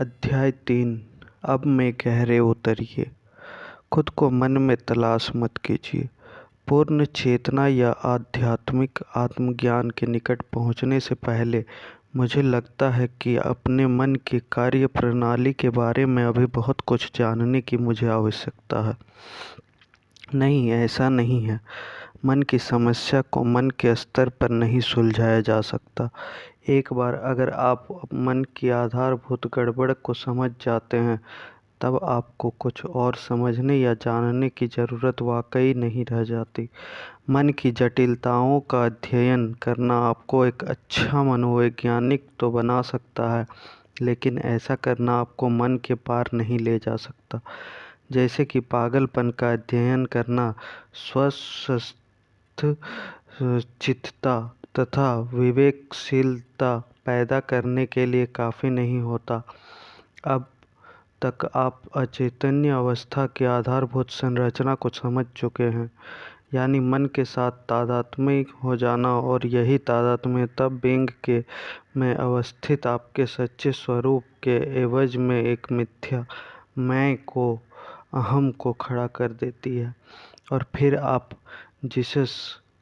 अध्याय 3। अब में गहरे उतरिए। खुद को मन में तलाश मत कीजिए। पूर्ण चेतना या आध्यात्मिक आत्मज्ञान के निकट पहुंचने से पहले मुझे लगता है कि अपने मन की कार्य प्रणाली के बारे में अभी बहुत कुछ जानने की मुझे आवश्यकता है। नहीं, ऐसा नहीं है। मन की समस्या को मन के स्तर पर नहीं सुलझाया जा सकता। एक बार अगर आप मन की आधारभूत गड़बड़ को समझ जाते हैं, तब आपको कुछ और समझने या जानने की ज़रूरत वाकई नहीं रह जाती। मन की जटिलताओं का अध्ययन करना आपको एक अच्छा मनोवैज्ञानिक तो बना सकता है, लेकिन ऐसा करना आपको मन के पार नहीं ले जा सकता। जैसे कि पागलपन का अध्ययन करना स्वस्थ चित्तता तथा विवेकशीलता पैदा करने के लिए काफ़ी नहीं होता। अब तक आप अचेतन्य अवस्था की आधारभूत संरचना को समझ चुके हैं, यानी मन के साथ तादात्म्य हो जाना, और यही तादात्म्य तब व्यंग के में अवस्थित आपके सच्चे स्वरूप के एवज में एक मिथ्या मैं को, अहम को खड़ा कर देती है। और फिर आप जीसस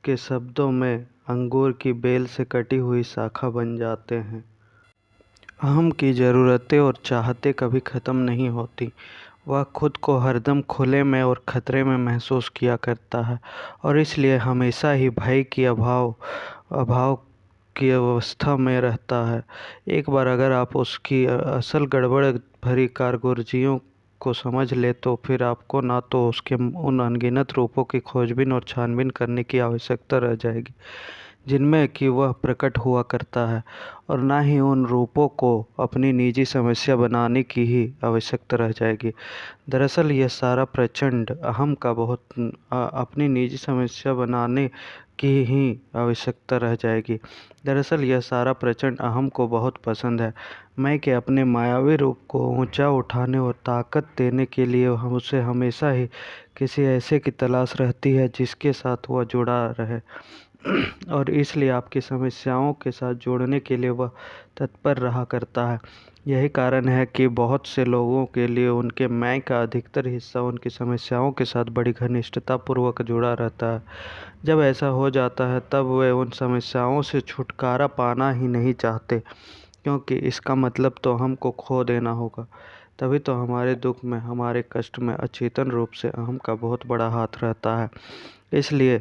के शब्दों में अंगूर की बेल से कटी हुई शाखा बन जाते हैं। अहम की ज़रूरतें और चाहतें कभी ख़त्म नहीं होती। वह खुद को हरदम खुले में और ख़तरे में महसूस किया करता है, और इसलिए हमेशा ही भय की अभाव की अवस्था में रहता है। एक बार अगर आप उसकी असल गड़बड़ भरी कारगुजारियों को समझ ले, तो फिर आपको ना तो उसके उन अनगिनत रूपों की खोजबीन और छानबीन करने की आवश्यकता रह जाएगी जिनमें कि वह प्रकट हुआ करता है, और ना ही उन रूपों को अपनी निजी समस्या बनाने की ही आवश्यकता रह जाएगी। दरअसल यह सारा प्रचंड अहम का अपनी निजी समस्या बनाने की ही आवश्यकता रह जाएगी। दरअसल यह सारा प्रचंड अहम को बहुत पसंद है। मैं के अपने मायावी रूप को ऊंचा उठाने और ताकत देने के लिए उसे हमेशा ही किसी ऐसे की तलाश रहती है जिसके साथ वह जुड़ा रहे, और इसलिए आपकी समस्याओं के साथ जोड़ने के लिए वह तत्पर रहा करता है। यही कारण है कि बहुत से लोगों के लिए उनके मैं का अधिकतर हिस्सा उनकी समस्याओं के साथ बड़ी घनिष्ठतापूर्वक जुड़ा रहता है। जब ऐसा हो जाता है, तब वे उन समस्याओं से छुटकारा पाना ही नहीं चाहते, क्योंकि इसका मतलब तो हमको खो देना होगा। तभी तो हमारे दुख में, हमारे कष्ट में अचेतन रूप से अहम का बहुत बड़ा हाथ रहता है। इसलिए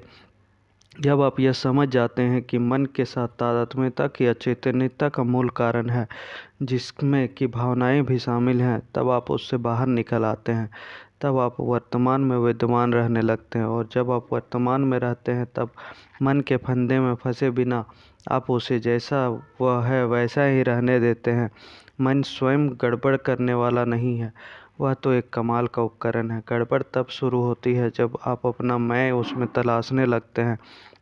जब आप यह समझ जाते हैं कि मन के साथ तादात्म्यता की अचेतनता का मूल कारण है, जिसमें कि भावनाएं भी शामिल हैं, तब आप उससे बाहर निकल आते हैं। तब आप वर्तमान में विद्यमान रहने लगते हैं, और जब आप वर्तमान में रहते हैं, तब मन के फंदे में फंसे बिना आप उसे जैसा वह है वैसा ही रहने देते हैं। मन स्वयं गड़बड़ करने वाला नहीं है, वह तो एक कमाल का उपकरण है। गड़बड़ तब शुरू होती है जब आप अपना मैं उसमें तलाशने लगते हैं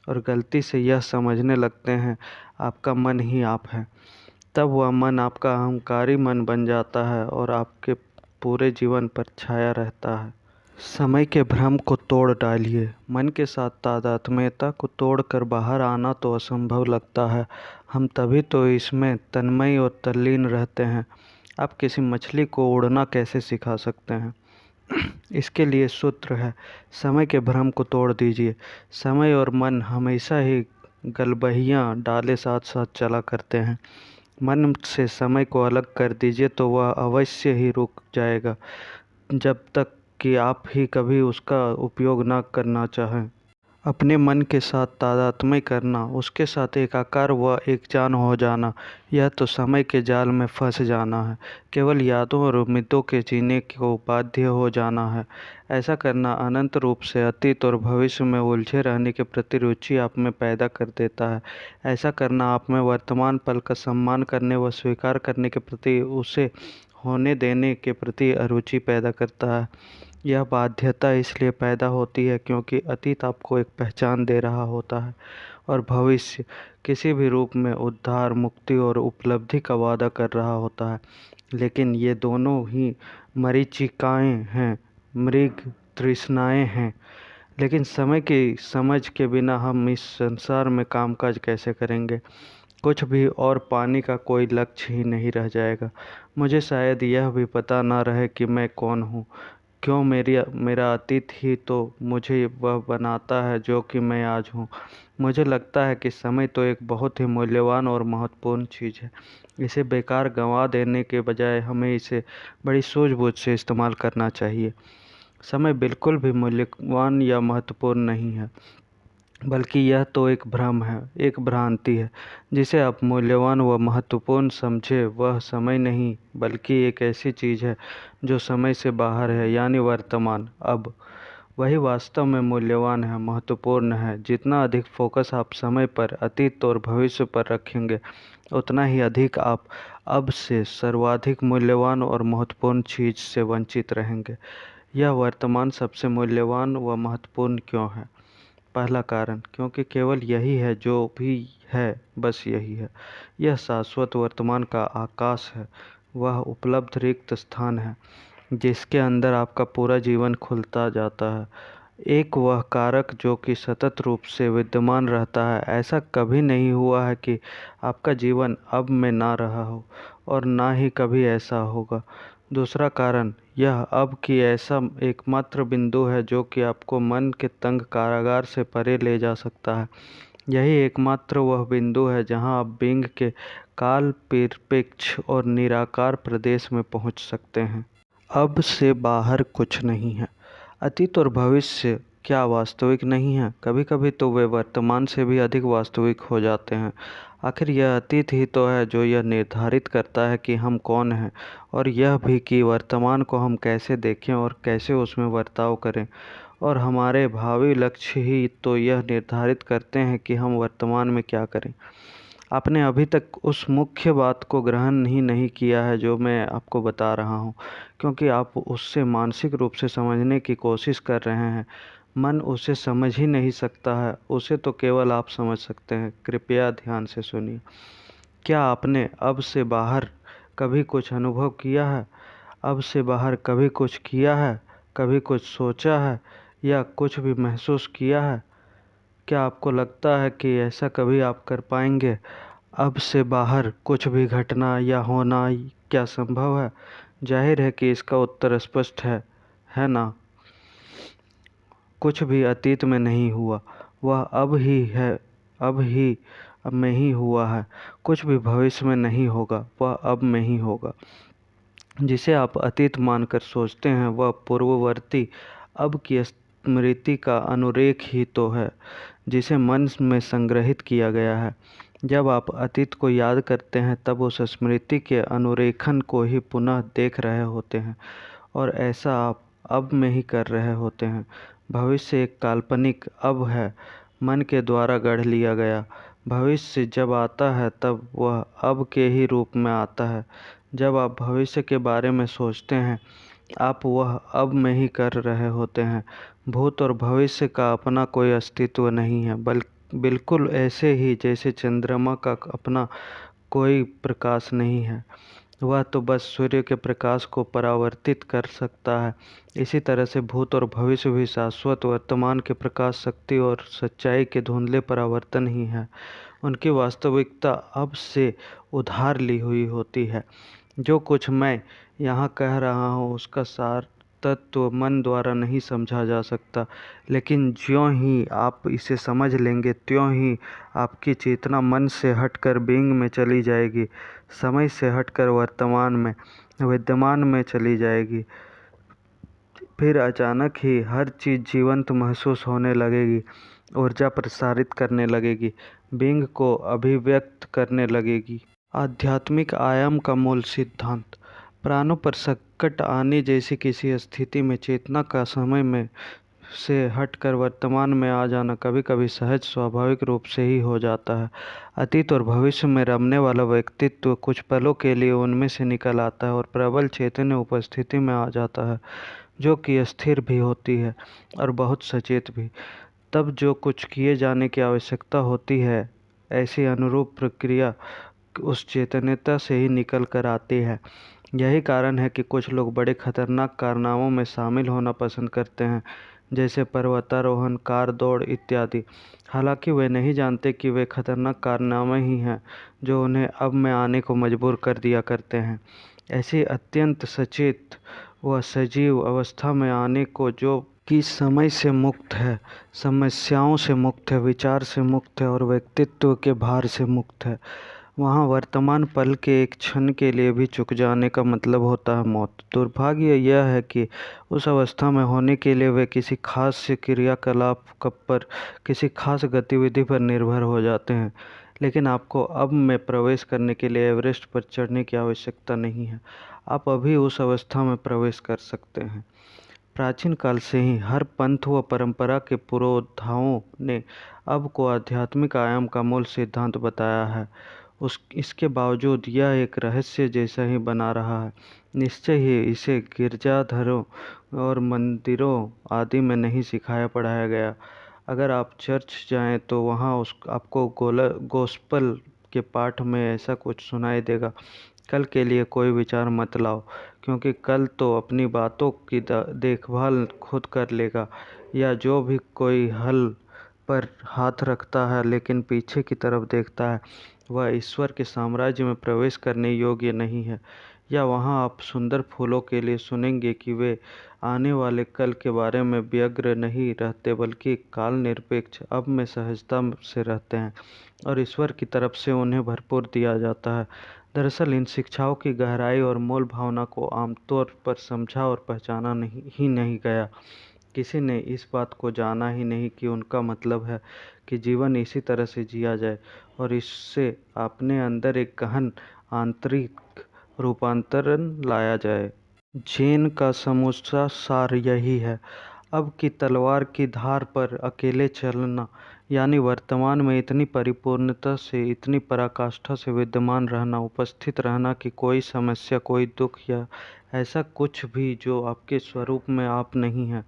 और गलती से यह समझने लगते हैं आपका मन ही आप है। तब वह मन आपका अहंकारी मन बन जाता है और आपके पूरे जीवन पर छाया रहता है। समय के भ्रम को तोड़ डालिए। मन के साथ तादात्म्यता को तोड़कर बाहर आना तो असंभव लगता है। हम तभी तो इसमें तन्मय और तल्लीन रहते हैं। आप किसी मछली को उड़ना कैसे सिखा सकते हैं? इसके लिए सूत्र है, समय के भ्रम को तोड़ दीजिए। समय और मन हमेशा ही गलबहियाँ डाले साथ साथ चला करते हैं। मन से समय को अलग कर दीजिए तो वह अवश्य ही रुक जाएगा, जब तक कि आप ही कभी उसका उपयोग ना करना चाहें। अपने मन के साथ तादात्म्य करना, उसके साथ एकाकार व एक जान हो जाना, यह तो समय के जाल में फंस जाना है, केवल यादों और उम्मीदों के जीने को बाध्य हो जाना है। ऐसा करना अनंत रूप से अतीत और भविष्य में उलझे रहने के प्रति रुचि आप में पैदा कर देता है। ऐसा करना आप में वर्तमान पल का सम्मान करने व स्वीकार करने के प्रति, उसे होने देने के प्रति अरुचि पैदा करता है। यह बाध्यता इसलिए पैदा होती है क्योंकि अतीत आपको एक पहचान दे रहा होता है, और भविष्य किसी भी रूप में उद्धार, मुक्ति और उपलब्धि का वादा कर रहा होता है। लेकिन ये दोनों ही मरीचिकाएँ हैं, मृग तृष्णाएँ हैं। लेकिन समय की समझ के बिना हम इस संसार में कामकाज कैसे करेंगे? कुछ भी और पाने का कोई लक्ष्य ही नहीं रह जाएगा। मुझे शायद यह भी पता न रहे कि मैं कौन हूँ, क्यों मेरा अतीत ही तो मुझे वह बनाता है जो कि मैं आज हूँ। मुझे लगता है कि समय तो एक बहुत ही मूल्यवान और महत्वपूर्ण चीज़ है। इसे बेकार गंवा देने के बजाय हमें इसे बड़ी सूझबूझ से इस्तेमाल करना चाहिए। समय बिल्कुल भी मूल्यवान या महत्वपूर्ण नहीं है, बल्कि यह तो एक भ्रम है, एक भ्रांति है। जिसे आप मूल्यवान व महत्वपूर्ण समझे वह समय नहीं, बल्कि एक ऐसी चीज़ है जो समय से बाहर है, यानी वर्तमान, अब। वही वास्तव में मूल्यवान है, महत्वपूर्ण है। जितना अधिक फोकस आप समय पर, अतीत और भविष्य पर रखेंगे, उतना ही अधिक आप अब से सर्वाधिक मूल्यवान और महत्वपूर्ण चीज़ से वंचित रहेंगे। यह वर्तमान सबसे मूल्यवान व महत्वपूर्ण क्यों है? पहला कारण, क्योंकि केवल यही है जो भी है, बस यही है। यह शाश्वत वर्तमान का आकाश है, वह उपलब्ध रिक्त स्थान है जिसके अंदर आपका पूरा जीवन खुलता जाता है। एक वह कारक जो कि सतत रूप से विद्यमान रहता है। ऐसा कभी नहीं हुआ है कि आपका जीवन अब में ना रहा हो, और ना ही कभी ऐसा होगा। दूसरा कारण, यह अब की ऐसा एकमात्र बिंदु है जो कि आपको मन के तंग कारागार से परे ले जा सकता है। यही एकमात्र वह बिंदु है जहां आप बिंग के काल निरपेक्ष और निराकार प्रदेश में पहुंच सकते हैं। अब से बाहर कुछ नहीं है। अतीत और भविष्य क्या वास्तविक नहीं है? कभी कभी तो वे वर्तमान से भी अधिक वास्तविक हो जाते हैं। आखिर यह अतीत ही तो है जो यह निर्धारित करता है कि हम कौन हैं, और यह भी कि वर्तमान को हम कैसे देखें और कैसे उसमें बर्ताव करें। और हमारे भावी लक्ष्य ही तो यह निर्धारित करते हैं कि हम वर्तमान में क्या करें। आपने अभी तक उस मुख्य बात को ग्रहण ही नहीं किया है जो मैं आपको बता रहा हूँ, क्योंकि आप उससे मानसिक रूप से समझने की कोशिश कर रहे हैं। मन उसे समझ ही नहीं सकता है, उसे तो केवल आप समझ सकते हैं। कृपया ध्यान से सुनिए। क्या आपने अब से बाहर कभी कुछ अनुभव किया है? अब से बाहर कभी कुछ किया है? कभी कुछ सोचा है या कुछ भी महसूस किया है? क्या आपको लगता है कि ऐसा कभी आप कर पाएंगे? अब से बाहर कुछ भी घटना या होना क्या संभव है? जाहिर है कि इसका उत्तर स्पष्ट है ना? कुछ भी अतीत में नहीं हुआ, वह अब ही है, अब ही अब में ही हुआ है। कुछ भी भविष्य में नहीं होगा, वह अब में ही होगा। जिसे आप अतीत मानकर सोचते हैं वह पूर्ववर्ती अब की स्मृति का अनुरेख ही तो है, जिसे मन में संग्रहित किया गया है। जब आप अतीत को याद करते हैं तब उस स्मृति के अनुरेखन को ही पुनः देख रहे होते हैं, और ऐसा आप अब में ही कर रहे होते हैं। भविष्य एक काल्पनिक अब है, मन के द्वारा गढ़ लिया गया। भविष्य जब आता है तब वह अब के ही रूप में आता है। जब आप भविष्य के बारे में सोचते हैं, आप वह अब में ही कर रहे होते हैं। भूत और भविष्य का अपना कोई अस्तित्व नहीं है, बिल्कुल ऐसे ही जैसे चंद्रमा का अपना कोई प्रकाश नहीं है। वह तो बस सूर्य के प्रकाश को परावर्तित कर सकता है। इसी तरह से भूत और भविष्य भी शाश्वत वर्तमान के प्रकाश, शक्ति और सच्चाई के धुंधले परावर्तन ही है। उनकी वास्तविकता अब से उधार ली हुई होती है। जो कुछ मैं यहाँ कह रहा हूँ उसका सार तत्व मन द्वारा नहीं समझा जा सकता, लेकिन ज्यों ही आप इसे समझ लेंगे त्यों ही आपकी चेतना मन से हटकर बिंग में चली जाएगी, समय से हटकर वर्तमान में, विद्यमान में चली जाएगी। फिर अचानक ही हर चीज़ जीवंत महसूस होने लगेगी, ऊर्जा प्रसारित करने लगेगी, बिंग को अभिव्यक्त करने लगेगी। आध्यात्मिक आयाम का मूल सिद्धांत। प्राणों पर संकट आने जैसी किसी स्थिति में चेतना का समय में से हटकर वर्तमान में आ जाना कभी कभी सहज स्वाभाविक रूप से ही हो जाता है। अतीत और भविष्य में रमने वाला व्यक्तित्व कुछ पलों के लिए उनमें से निकल आता है और प्रबल चैतन्य उपस्थिति में आ जाता है, जो कि स्थिर भी होती है और बहुत सचेत भी। तब जो कुछ किए जाने की आवश्यकता होती है, ऐसी अनुरूप प्रक्रिया उस चैतन्यता से ही निकल कर आती है। यही कारण है कि कुछ लोग बड़े खतरनाक कारनामों में शामिल होना पसंद करते हैं, जैसे पर्वतारोहण, कार दौड़ इत्यादि। हालांकि वे नहीं जानते कि वे खतरनाक कारनामे ही हैं जो उन्हें अब में आने को मजबूर कर दिया करते हैं। ऐसी अत्यंत सचेत व सजीव अवस्था में आने को जो कि समय से मुक्त है, समस्याओं से मुक्त है, विचार से मुक्त है और व्यक्तित्व के भार से मुक्त है, वहाँ वर्तमान पल के एक क्षण के लिए भी चूक जाने का मतलब होता है मौत। दुर्भाग्य यह है कि उस अवस्था में होने के लिए वे किसी खास क्रियाकलाप पर, किसी खास गतिविधि पर निर्भर हो जाते हैं। लेकिन आपको अब में प्रवेश करने के लिए एवरेस्ट पर चढ़ने की आवश्यकता नहीं है। आप अभी उस अवस्था में प्रवेश कर सकते हैं। प्राचीन काल से ही हर पंथ व परंपरा के पुरोधाओं ने अब को आध्यात्मिक आयाम का मूल सिद्धांत बताया है। इसके बावजूद यह एक रहस्य जैसा ही बना रहा है। निश्चय ही इसे गिरजाघरों और मंदिरों आदि में नहीं सिखाया पढ़ाया गया। अगर आप चर्च जाएं तो वहाँ आपको गोस्पल के पाठ में ऐसा कुछ सुनाई देगा, कल के लिए कोई विचार मत लाओ, क्योंकि कल तो अपनी बातों की देखभाल खुद कर लेगा। या जो भी कोई हल पर हाथ रखता है लेकिन पीछे की तरफ देखता है, वह ईश्वर के साम्राज्य में प्रवेश करने योग्य नहीं है। या वहाँ आप सुंदर फूलों के लिए सुनेंगे कि वे आने वाले कल के बारे में व्यग्र नहीं रहते, बल्कि काल निरपेक्ष अब में सहजता से रहते हैं और ईश्वर की तरफ से उन्हें भरपूर दिया जाता है। दरअसल इन शिक्षाओं की गहराई और मूल भावना को आमतौर पर समझा और पहचाना नहीं गया। किसी ने इस बात को जाना ही नहीं कि उनका मतलब है कि जीवन इसी तरह से जिया जाए और इससे अपने अंदर एक गहन आंतरिक रूपांतरण लाया जाए। जैन का समूचा सार यही है। अब की तलवार की धार पर अकेले चलना, यानी वर्तमान में इतनी परिपूर्णता से, इतनी पराकाष्ठा से विद्यमान रहना, उपस्थित रहना कि कोई समस्या, कोई दुख या ऐसा कुछ भी जो आपके स्वरूप में आप नहीं हैं,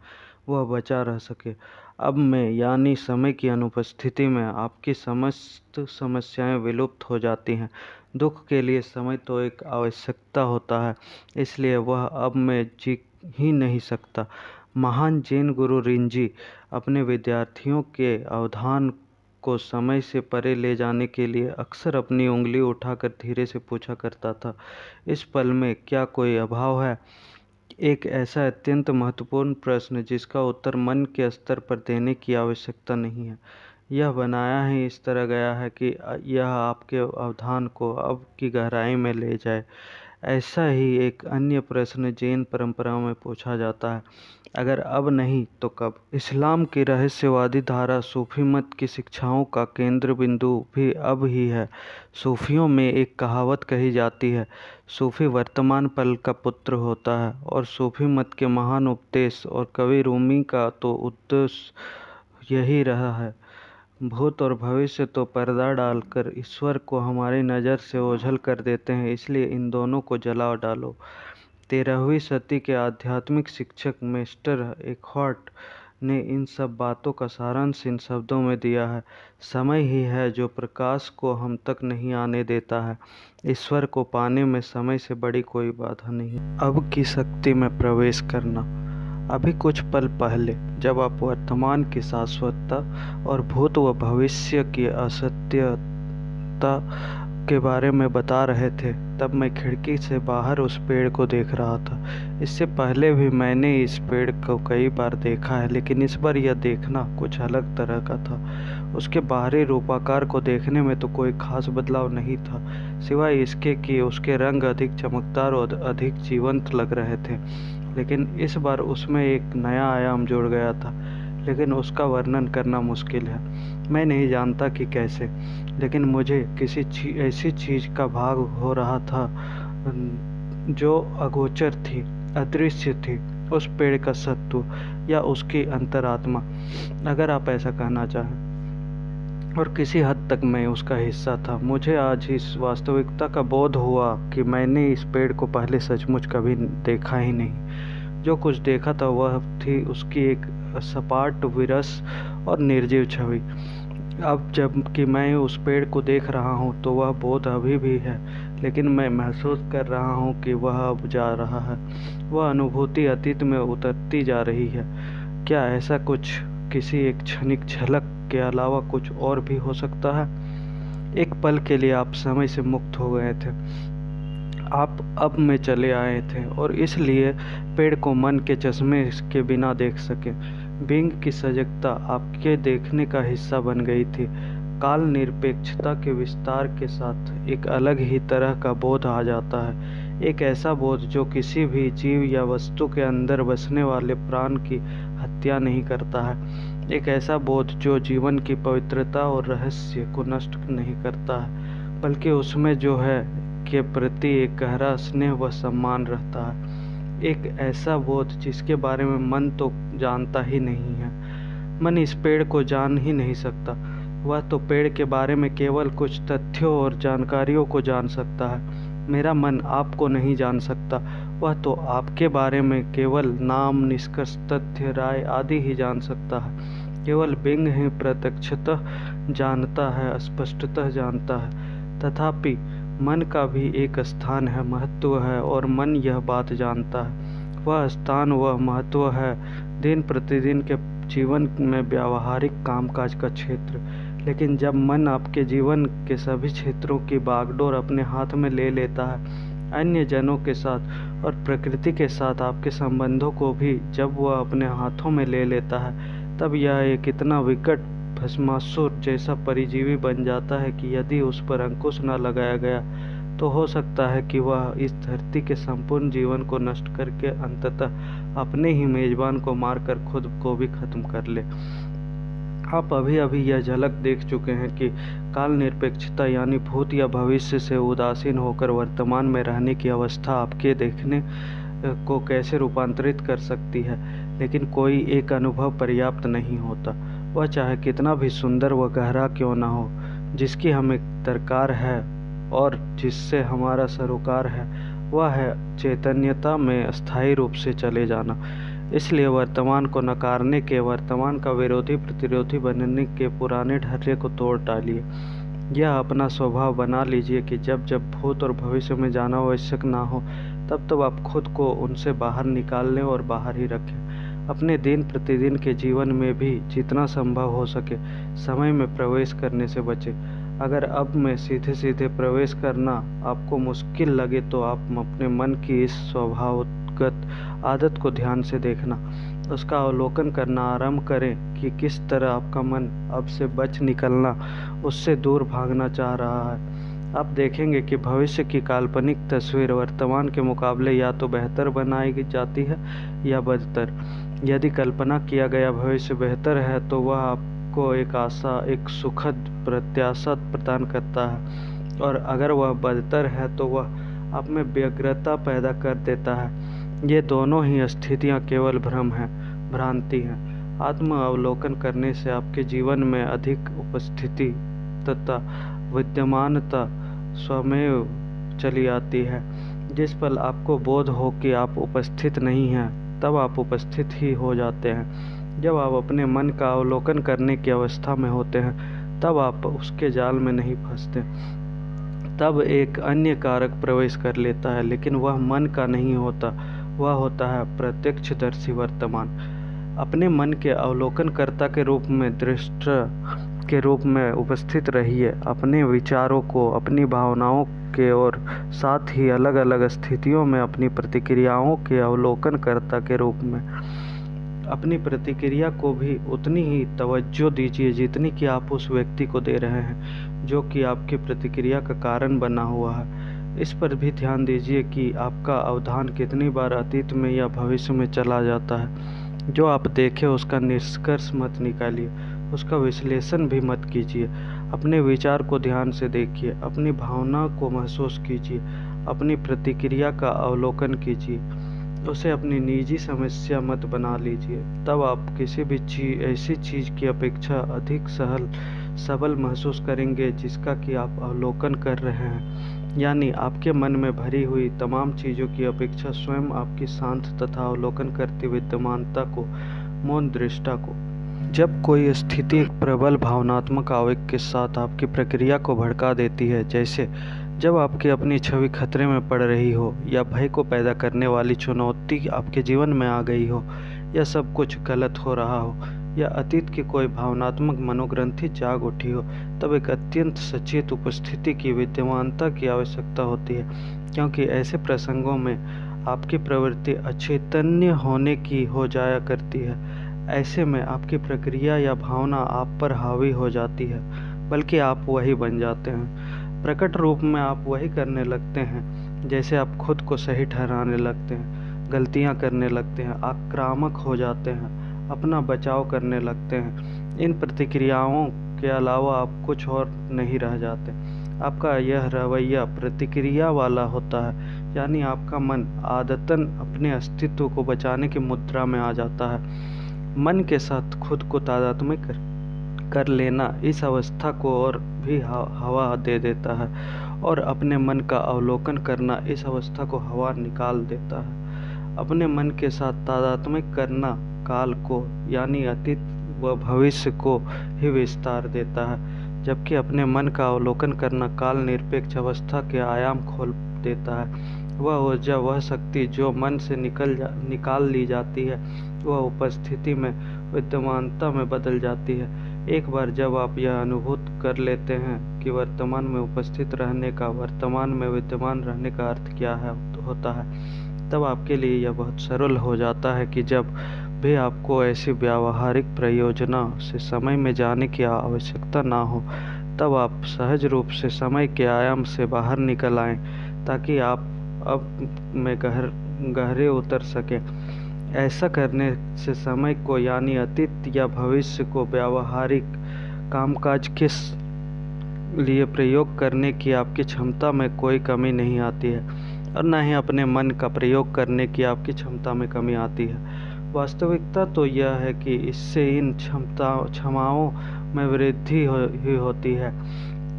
वह बचा रह सके। अब में यानी समय की अनुपस्थिति में आपकी समस्त समस्याएं विलुप्त हो जाती हैं। दुख के लिए समय तो एक आवश्यकता होता है, इसलिए वह अब में जी ही नहीं सकता। महान जैन गुरु रिंजी अपने विद्यार्थियों के अवधान को समय से परे ले जाने के लिए अक्सर अपनी उंगली उठाकर धीरे से पूछा करता था, इस पल में क्या कोई अभाव है? एक ऐसा अत्यंत महत्वपूर्ण प्रश्न जिसका उत्तर मन के स्तर पर देने की आवश्यकता नहीं है। यह बनाया ही इस तरह गया है कि यह आपके अवधान को अब की गहराई में ले जाए। ऐसा ही एक अन्य प्रश्न जैन परंपरा में पूछा जाता है, अगर अब नहीं तो कब? इस्लाम की रहस्यवादी धारा सूफी मत की शिक्षाओं का केंद्र बिंदु भी अब ही है। सूफियों में एक कहावत कही जाती है, सूफी वर्तमान पल का पुत्र होता है। और सूफी मत के महान उपदेश और कवि रूमी का तो उद्देश्य यही रहा है। भूत और भविष्य तो पर्दा डालकर ईश्वर को हमारी नज़र से ओझल कर देते हैं, इसलिए इन दोनों को जला डालो। 13वीं सदी के आध्यात्मिक शिक्षक मिस्टर एकहॉर्ट ने इन सब बातों का सारांश इन शब्दों में दिया है, समय ही है जो प्रकाश को हम तक नहीं आने देता है। ईश्वर को पाने में समय से बड़ी कोई बाधा नहीं। अब की शक्ति में प्रवेश करना। अभी कुछ पल पहले जब आप वर्तमान की शाश्वतता और भूत व भविष्य की असत्यता के बारे में बता रहे थे, तब मैं खिड़की से बाहर उस पेड़ को देख रहा था। इससे पहले भी मैंने इस पेड़ को कई बार देखा है, लेकिन इस बार यह देखना कुछ अलग तरह का था। उसके बाहरी रूपाकार को देखने में तो कोई खास बदलाव नहीं था, सिवाय इसके कि उसके रंग अधिक चमकदार और अधिक जीवंत लग रहे थे। लेकिन इस बार उसमें एक नया आयाम जुड़ गया था, लेकिन उसका वर्णन करना मुश्किल है। मैं नहीं जानता कि कैसे, लेकिन मुझे किसी ऐसी चीज़ का भाग हो रहा था जो अगोचर थी, अदृश्य थी, उस पेड़ का सत्व या उसकी अंतरात्मा, अगर आप ऐसा कहना चाहें। और किसी हद तक मैं उसका हिस्सा था। मुझे आज इस वास्तविकता का बोध हुआ कि मैंने इस पेड़ को पहले सचमुच कभी देखा ही नहीं। जो कुछ देखा था वह थी उसकी एक सपाट, विरस और निर्जीव छवि। अब जबकि मैं उस पेड़ को देख रहा हूँ तो वह बोध अभी भी है, लेकिन मैं महसूस कर रहा हूँ कि वह अब जा रहा है। वह अनुभूति अतीत में उतरती जा रही है। क्या ऐसा कुछ किसी एक क्षणिक झलक के अलावा कुछ और भी हो सकता है? एक पल के लिए आप समय से मुक्त हो गए थे, आप अब में चले आए थे और इसलिए पेड़ को मन के चश्मे के बिना देख सके। बिंग की सजगता आपके देखने का हिस्सा बन गई थी। काल निरपेक्षता के विस्तार के साथ एक अलग ही तरह का बोध आ जाता है, एक ऐसा बोध जो किसी भी जीव या वस्तु के अंदर बसने वाले प्राण की हत्या नहीं करता है, एक ऐसा बोध जो जीवन की पवित्रता और रहस्य को नष्ट नहीं करता है, बल्कि उसमें जो है के प्रति एक गहरा स्नेह व सम्मान रहता है। एक ऐसा बोध जिसके बारे में मन तो जानता ही नहीं है। मन इस पेड़ को जान ही नहीं सकता, वह तो पेड़ के बारे में केवल कुछ तथ्यों और जानकारियों को जान सकता है। मेरा मन आपको नहीं जान सकता, वह तो आपके बारे में केवल नाम, निष्कर्ष, तथ्य, राय आदि ही जान सकता है। केवल बिंग ही प्रत्यक्षतः जानता है, स्पष्टतः जानता है। तथापि मन का भी एक स्थान है, महत्व है, और मन यह बात जानता है। वह स्थान, वह महत्व है दिन प्रतिदिन के जीवन में व्यावहारिक कामकाज का क्षेत्र। लेकिन जब मन आपके जीवन के सभी क्षेत्रों की बागडोर अपने हाथ में ले लेता है, अन्य जनों के साथ और प्रकृति के साथ आपके संबंधों को भी जब वह अपने हाथों में ले लेता है, तब यह एक इतना विकट भस्मासुर जैसा परिजीवी बन जाता है कि यदि उस पर अंकुश न लगाया गया तो हो सकता है कि वह इस धरती के संपूर्ण जीवन को नष्ट करके अंततः अपने ही मेजबान को मारकर खुद को भी खत्म कर ले। आप अभी अभी यह झलक देख चुके हैं कि काल निरपेक्षता यानी भूत या भविष्य से उदासीन होकर वर्तमान में रहने की अवस्था आपके देखने को कैसे रूपांतरित कर सकती है। लेकिन कोई एक अनुभव पर्याप्त नहीं होता, वह चाहे कितना भी सुंदर व गहरा क्यों न हो। जिसकी हमें दरकार है और जिससे हमारा सरोकार है, वह है चैतन्यता में स्थायी रूप से चले जाना। इसलिए वर्तमान को नकारने के, वर्तमान का विरोधी प्रतिरोधी बनने के पुराने ढर्रे को तोड़ डालिए। यह अपना स्वभाव बना लीजिए कि जब जब भूत और भविष्य में जाना आवश्यक ना हो, तब आप खुद को उनसे बाहर निकाल लें और बाहर ही रखें। अपने दिन प्रतिदिन के जीवन में भी जितना संभव हो सके समय में प्रवेश करने से बचें। अगर अब में सीधे सीधे प्रवेश करना आपको मुश्किल लगे तो आप अपने मन की इस स्वभावगत आदत को ध्यान से देखना, उसका अवलोकन करना आरंभ करें कि किस तरह आपका मन अब से बच निकलना, उससे दूर भागना चाह रहा है। आप देखेंगे कि भविष्य की काल्पनिक तस्वीर वर्तमान के मुकाबले या तो बेहतर बनाई जाती है या बदतर। यदि कल्पना किया गया भविष्य बेहतर है तो वह आपको एक आशा, एक सुखद प्रत्याशा प्रदान करता है, और अगर वह बदतर है तो वह आप में व्यग्रता पैदा कर देता है। ये दोनों ही स्थितियाँ केवल भ्रम हैं, भ्रांति हैं। आत्म अवलोकन करने से आपके जीवन में अधिक उपस्थिति तथा विद्यमानता स्वमेव चली आती है। जिस पल आपको बोध हो कि आप उपस्थित नहीं हैं, तब आप उपस्थित ही हो जाते हैं। जब आप अपने मन का अवलोकन करने की अवस्था में होते हैं, तब आप उसके जाल में नहीं फंसते। तब एक अन्य कारक प्रवेश कर लेता है, लेकिन वह मन का नहीं होता, वह होता है प्रत्यक्षदर्शी वर्तमान। अपने मन के अवलोकनकर्ता के रूप में, दृष्टा के रूप में उपस्थित रहिए। अपने विचारों को, अपनी भावनाओं के और साथ ही अलग अलग स्थितियों में अपनी प्रतिक्रियाओं के अवलोकनकर्ता के रूप में। अपनी प्रतिक्रिया को भी उतनी ही तवज्जो दीजिए जितनी कि आप उस व्यक्ति को दे रहे हैं जो कि आपकी प्रतिक्रिया का कारण बना हुआ है। इस पर भी ध्यान दीजिए कि आपका अवधान कितनी बार अतीत में या भविष्य में चला जाता है। जो आप देखें उसका निष्कर्ष मत निकालिए, उसका विश्लेषण भी मत कीजिए। अपने विचार को ध्यान से देखिए, अपनी भावना को महसूस कीजिए, अपनी प्रतिक्रिया का अवलोकन कीजिए, उसे अपनी निजी समस्या मत बना लीजिए। तब आप किसी भी ऐसी चीज़ की अपेक्षा अधिक सबल महसूस करेंगे जिसका कि आप अवलोकन कर रहे हैं। यानी आपके मन में भरी हुई तमाम चीज़ों की अपेक्षा स्वयं आपकी शांत तथा अवलोकन करती विद्यमानता को, मौन दृष्टा को। जब कोई स्थिति एक प्रबल भावनात्मक आवेग के साथ आपकी प्रक्रिया को भड़का देती है, जैसे जब आपकी अपनी छवि खतरे में पड़ रही हो, या भय को पैदा करने वाली चुनौती आपके जीवन में आ गई हो, या सब कुछ गलत हो रहा हो या अतीत की कोई भावनात्मक मनोग्रंथि जाग उठी हो, तब एक अत्यंत सचेत उपस्थिति की विद्यमानता की आवश्यकता होती है, क्योंकि ऐसे प्रसंगों में आपकी प्रवृत्ति अचेतन्य होने की हो जाया करती है। ऐसे में आपकी प्रक्रिया या भावना आप पर हावी हो जाती है, बल्कि आप वही बन जाते हैं। प्रकट रूप में आप वही करने लगते हैं जैसे आप खुद को सही ठहराने लगते हैं, गलतियां करने लगते हैं, आक्रामक हो जाते हैं, अपना बचाव करने लगते हैं। इन प्रतिक्रियाओं के अलावा आप कुछ और नहीं रह जाते। आपका यह रवैया प्रतिक्रिया वाला होता है, यानी आपका मन आदतन अपने अस्तित्व को बचाने की मुद्रा में आ जाता है। मन के साथ खुद को तादात्म्य कर लेना इस अवस्था को और भी हवा दे देता है, और अपने मन का अवलोकन करना इस अवस्था को हवा निकाल देता है। अपने मन के साथ तादात्म्य करना काल को, यानी अतीत व भविष्य को ही विस्तार देता है, जबकि अपने मन का अवलोकन करना काल निरपेक्ष अवस्था के आयाम खोल देता है। वह ऊर्जा, वह शक्ति जो मन से निकाल ली जाती है, वह उपस्थिति में विद्यमानता में बदल जाती है। एक बार जब आप यह अनुभूत कर लेते हैं कि वर्तमान में उपस्थित रहने का, वर्तमान में विद्यमान रहने का अर्थ क्या है होता है, तब आपके लिए यह बहुत सरल हो जाता है कि जब भी आपको ऐसी व्यावहारिक प्रयोजना से समय में जाने की आवश्यकता ना हो, तब आप सहज रूप से समय के आयाम से बाहर निकल आएं, ताकि आप अब में गहरे उतर सकें। ऐसा करने से समय को, यानी अतीत या भविष्य को व्यावहारिक कामकाज के लिए प्रयोग करने की आपकी क्षमता में कोई कमी नहीं आती है, और न ही अपने मन का प्रयोग करने की आपकी क्षमता में कमी आती है। वास्तविकता तो यह है कि इससे इन क्षमाओं में वृद्धि ही होती है।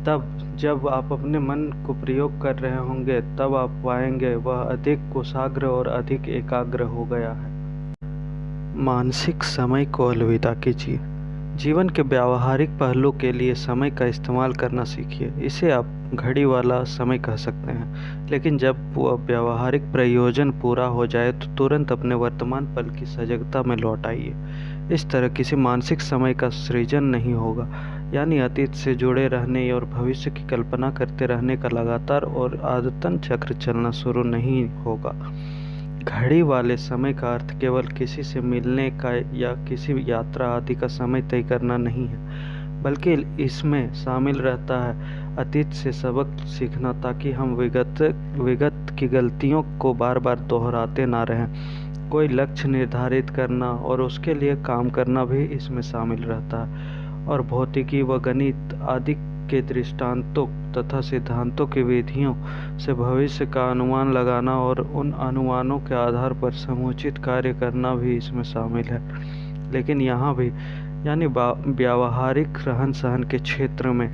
तब जब आप अपने मन को प्रयोग कर रहे होंगे, तब आप पाएंगे वह अधिक कुशाग्र और अधिक एकाग्र हो गया है। मानसिक समय को अलविदा कीजिए। जीवन के व्यावहारिक पहलू के लिए समय का इस्तेमाल करना सीखिए। इसे आप घड़ी वाला समय कह सकते हैं, लेकिन जब वह व्यावहारिक प्रयोजन पूरा हो जाए तो तुरंत अपने वर्तमान पल की सजगता में लौट आइए। इस तरह किसी मानसिक समय का सृजन नहीं होगा, यानी अतीत से जुड़े रहने और भविष्य की कल्पना करते रहने का लगातार और आदतन चक्र चलना शुरू नहीं होगा। घड़ी वाले समय का अर्थ केवल किसी से मिलने का या किसी यात्रा आदि का समय तय करना नहीं है, बल्कि इसमें शामिल रहता है अतीत से सबक सीखना, ताकि हम विगत की गलतियों को बार बार दोहराते ना रहें। कोई लक्ष्य निर्धारित करना और उसके लिए काम करना भी इसमें शामिल रहता है, और भौतिकी व गणित आदि के दृष्टांतों तथा सिद्धांतों की विधियों से भविष्य का अनुमान लगाना और उन अनुमानों के आधार पर समुचित कार्य करना भी इसमें शामिल है। लेकिन यहाँ भी, यानी व्यावहारिक रहन सहन के क्षेत्र में,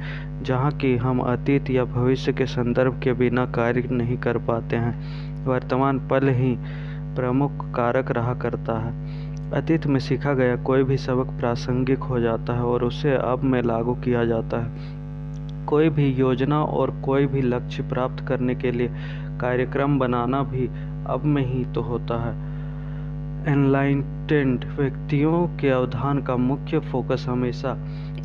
जहाँ कि हम अतीत या भविष्य के संदर्भ के बिना कार्य नहीं कर पाते हैं, वर्तमान पल ही प्रमुख कारक रहा करता है। अतीत में सीखा गया कोई भी सबक प्रासंगिक हो जाता है और उसे अब में लागू किया जाता है। कोई भी योजना और कोई भी लक्ष्य प्राप्त करने के लिए कार्यक्रम बनाना भी अब में ही तो होता है। एनलाइटेंड व्यक्तियों के अवधान का मुख्य फोकस हमेशा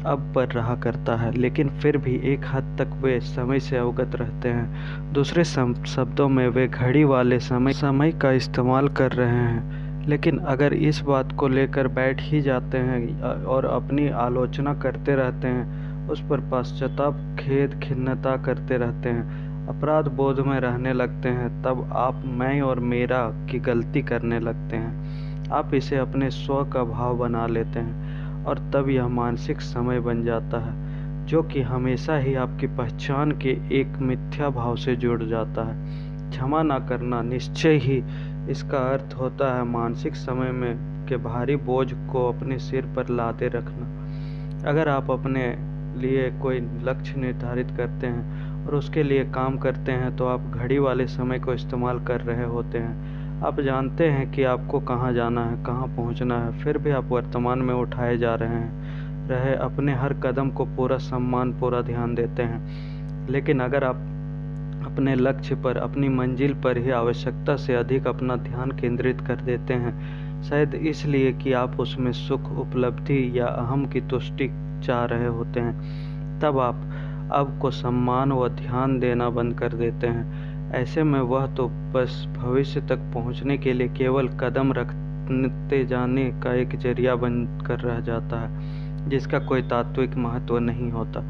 अब पर रहा करता है, लेकिन फिर भी एक हद तक वे समय से अवगत रहते हैं। दूसरे शब्दों में, वे घड़ी वाले समय का इस्तेमाल कर रहे हैं, लेकिन अगर इस बात को लेकर बैठ ही जाते हैं और अपनी आलोचना करते रहते हैं, उस पर पश्चाताप, खेद, खिन्नता करते रहते हैं, अपराध बोध में रहने लगते हैं, तब आप मैं और मेरा की गलती करने लगते हैं। आप इसे अपने स्व का भाव बना लेते हैं, और तब यह मानसिक समय बन जाता है, जो कि हमेशा ही आपकी पहचान के एक मिथ्या भाव से जुड़ जाता है। क्षमा न करना निश्चय ही इसका अर्थ होता है मानसिक समय में के भारी बोझ को अपने सिर पर लादे रखना। अगर आप अपने लिए कोई लक्ष्य निर्धारित करते हैं और उसके लिए काम करते हैं, तो आप घड़ी वाले समय को इस्तेमाल कर रहे होते हैं। आप जानते हैं कि आपको कहाँ जाना है, कहाँ पहुँचना है, फिर भी आप वर्तमान में उठाए जा रहे अपने हर कदम को पूरा सम्मान, पूरा ध्यान देते हैं। लेकिन अगर आप अपने लक्ष्य पर, अपनी मंजिल पर ही आवश्यकता से अधिक अपना ध्यान केंद्रित कर देते हैं, शायद इसलिए कि आप उसमें सुख, उपलब्धि या अहम की तुष्टि चाह रहे होते हैं। तब आप अब को सम्मान व ध्यान देना बंद कर देते हैं। ऐसे में वह तो बस भविष्य तक पहुंचने के लिए केवल कदम रखते जाने का एक जरिया बनकर रह जाता है, जिसका कोई तात्विक महत्व नहीं होता।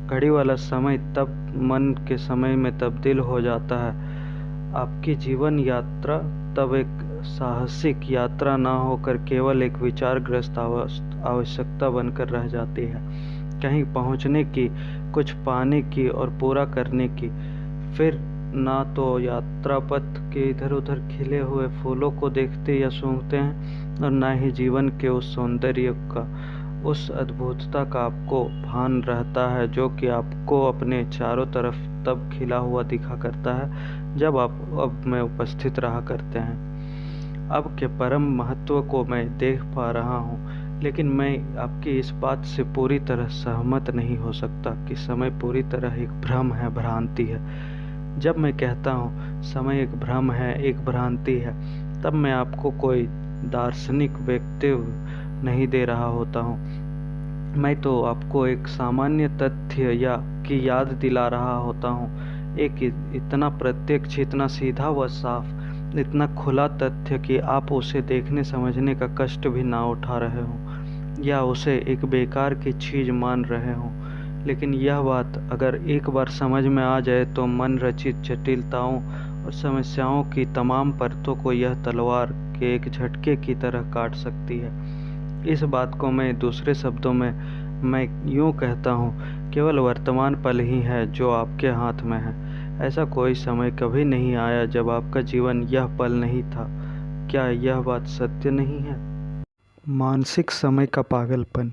घड़ी वाला समय तब मन के समय में तब्दील हो जाता है। आपकी जीवन यात्रा तब एक साहसिक यात्रा ना होकर केवल एक विचारग्रस्त आवश्यकता बनकर रह जाती है, कहीं पहुंचने की, कुछ पाने की और पूरा करने की। फिर ना तो यात्रा पथ के इधर उधर खिले हुए फूलों को देखते या सूंघते हैं, और ना ही जीवन के उस सौंदर्य का, उस अद्भुतता का आपको भान रहता है जो कि आपको अपने चारों तरफ तब खिला हुआ दिखा करता है जब आप अब में उपस्थित रहा करते हैं। अब के परम महत्व को मैं देख पा रहा हूँ, लेकिन मैं आपकी इस बात से पूरी तरह सहमत नहीं हो सकता कि समय पूरी तरह एक भ्रम है, भ्रांति है। जब मैं कहता हूँ समय एक भ्रम है, एक भ्रांति है, तब मैं आपको कोई दार्शनिक वक्तव्य नहीं दे रहा होता हूँ। मैं तो आपको एक सामान्य तथ्य या की याद दिला रहा होता हूँ, एक इतना प्रत्यक्ष, इतना सीधा व साफ, इतना खुला तथ्य कि आप उसे देखने समझने का कष्ट भी ना उठा रहे हों या उसे एक बेकार की चीज़ मान रहे हों। लेकिन यह बात अगर एक बार समझ में आ जाए तो मन रचित जटिलताओं और समस्याओं की तमाम परतों को यह तलवार के एक झटके की तरह काट सकती है। इस बात को मैं दूसरे शब्दों में मैं यूँ कहता हूँ, केवल वर्तमान पल ही है जो आपके हाथ में है। ऐसा कोई समय कभी नहीं आया जब आपका जीवन यह पल नहीं था। क्या यह बात सत्य नहीं है? मानसिक समय का पागलपन।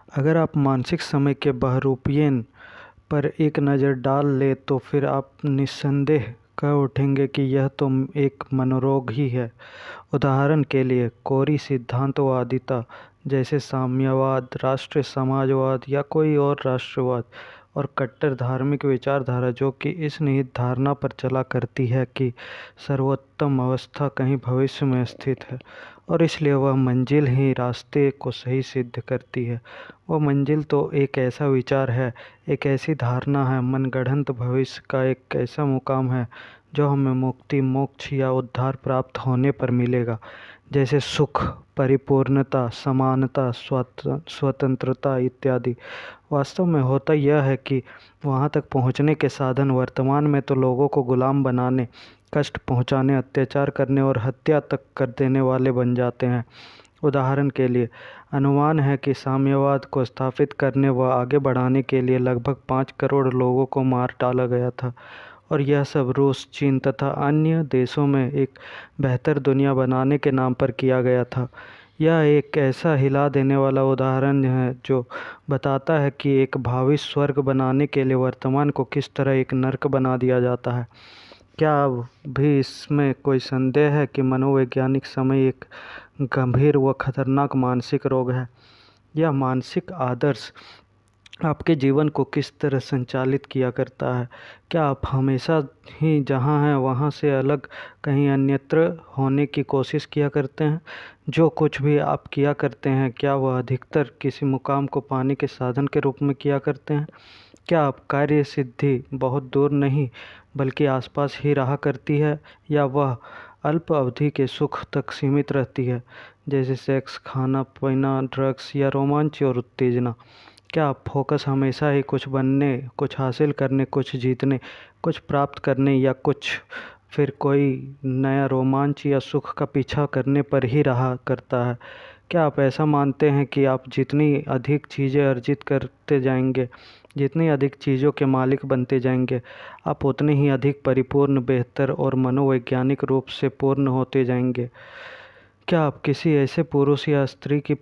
अगर आप मानसिक समय के बहरूपियन पर एक नज़र डाल ले तो फिर आप निस्संदेह कह उठेंगे कि यह तो एक मनोरोग ही है। उदाहरण के लिए कोरी सिद्धांतवादिता जैसे साम्यवाद, राष्ट्रीय समाजवाद या कोई और राष्ट्रवाद, और कट्टर धार्मिक विचारधारा जो कि इस निहित धारणा पर चला करती है कि सर्वोत्तम अवस्था कहीं भविष्य में स्थित है और इसलिए वह मंजिल ही रास्ते को सही सिद्ध करती है। वह मंजिल तो एक ऐसा विचार है, एक ऐसी धारणा है, मनगढ़ंत भविष्य का एक ऐसा मुकाम है जो हमें मुक्ति, मोक्ष या उद्धार प्राप्त होने पर मिलेगा, जैसे सुख, परिपूर्णता, समानता, स्वतंत्रता इत्यादि। वास्तव में होता यह है कि वहाँ तक पहुँचने के साधन वर्तमान में तो लोगों को गुलाम बनाने, कष्ट पहुँचाने, अत्याचार करने और हत्या तक कर देने वाले बन जाते हैं। उदाहरण के लिए अनुमान है कि साम्यवाद को स्थापित करने व आगे बढ़ाने के लिए लगभग 5 करोड़ लोगों को मार डाला गया था, और यह सब रूस, चीन तथा अन्य देशों में एक बेहतर दुनिया बनाने के नाम पर किया गया था। यह एक ऐसा हिला देने वाला उदाहरण है जो बताता है कि एक भावी स्वर्ग बनाने के लिए वर्तमान को किस तरह एक नर्क बना दिया जाता है। क्या अब भी इसमें कोई संदेह है कि मनोवैज्ञानिक समय एक गंभीर व खतरनाक मानसिक रोग है? यह मानसिक आदर्श आपके जीवन को किस तरह संचालित किया करता है? क्या आप हमेशा ही जहाँ हैं वहाँ से अलग कहीं अन्यत्र होने की कोशिश किया करते हैं? जो कुछ भी आप किया करते हैं, क्या वह अधिकतर किसी मुकाम को पाने के साधन के रूप में किया करते हैं? क्या आप कार्य सिद्धि बहुत दूर नहीं बल्कि आसपास ही रहा करती है, या वह अल्प अवधि के सुख तक सीमित रहती है, जैसे सेक्स, खाना पीना, ड्रग्स या रोमांच और उत्तेजना? क्या आप फोकस हमेशा ही कुछ बनने, कुछ हासिल करने, कुछ जीतने, कुछ प्राप्त करने या कुछ फिर कोई नया रोमांच या सुख का पीछा करने पर ही रहा करता है? क्या आप ऐसा मानते हैं कि आप जितनी अधिक चीज़ें अर्जित करते जाएंगे, जितनी अधिक चीज़ों के मालिक बनते जाएंगे, आप उतने ही अधिक परिपूर्ण, बेहतर और मनोवैज्ञानिक रूप से पूर्ण होते जाएंगे? क्या आप किसी ऐसे पुरुष या स्त्री की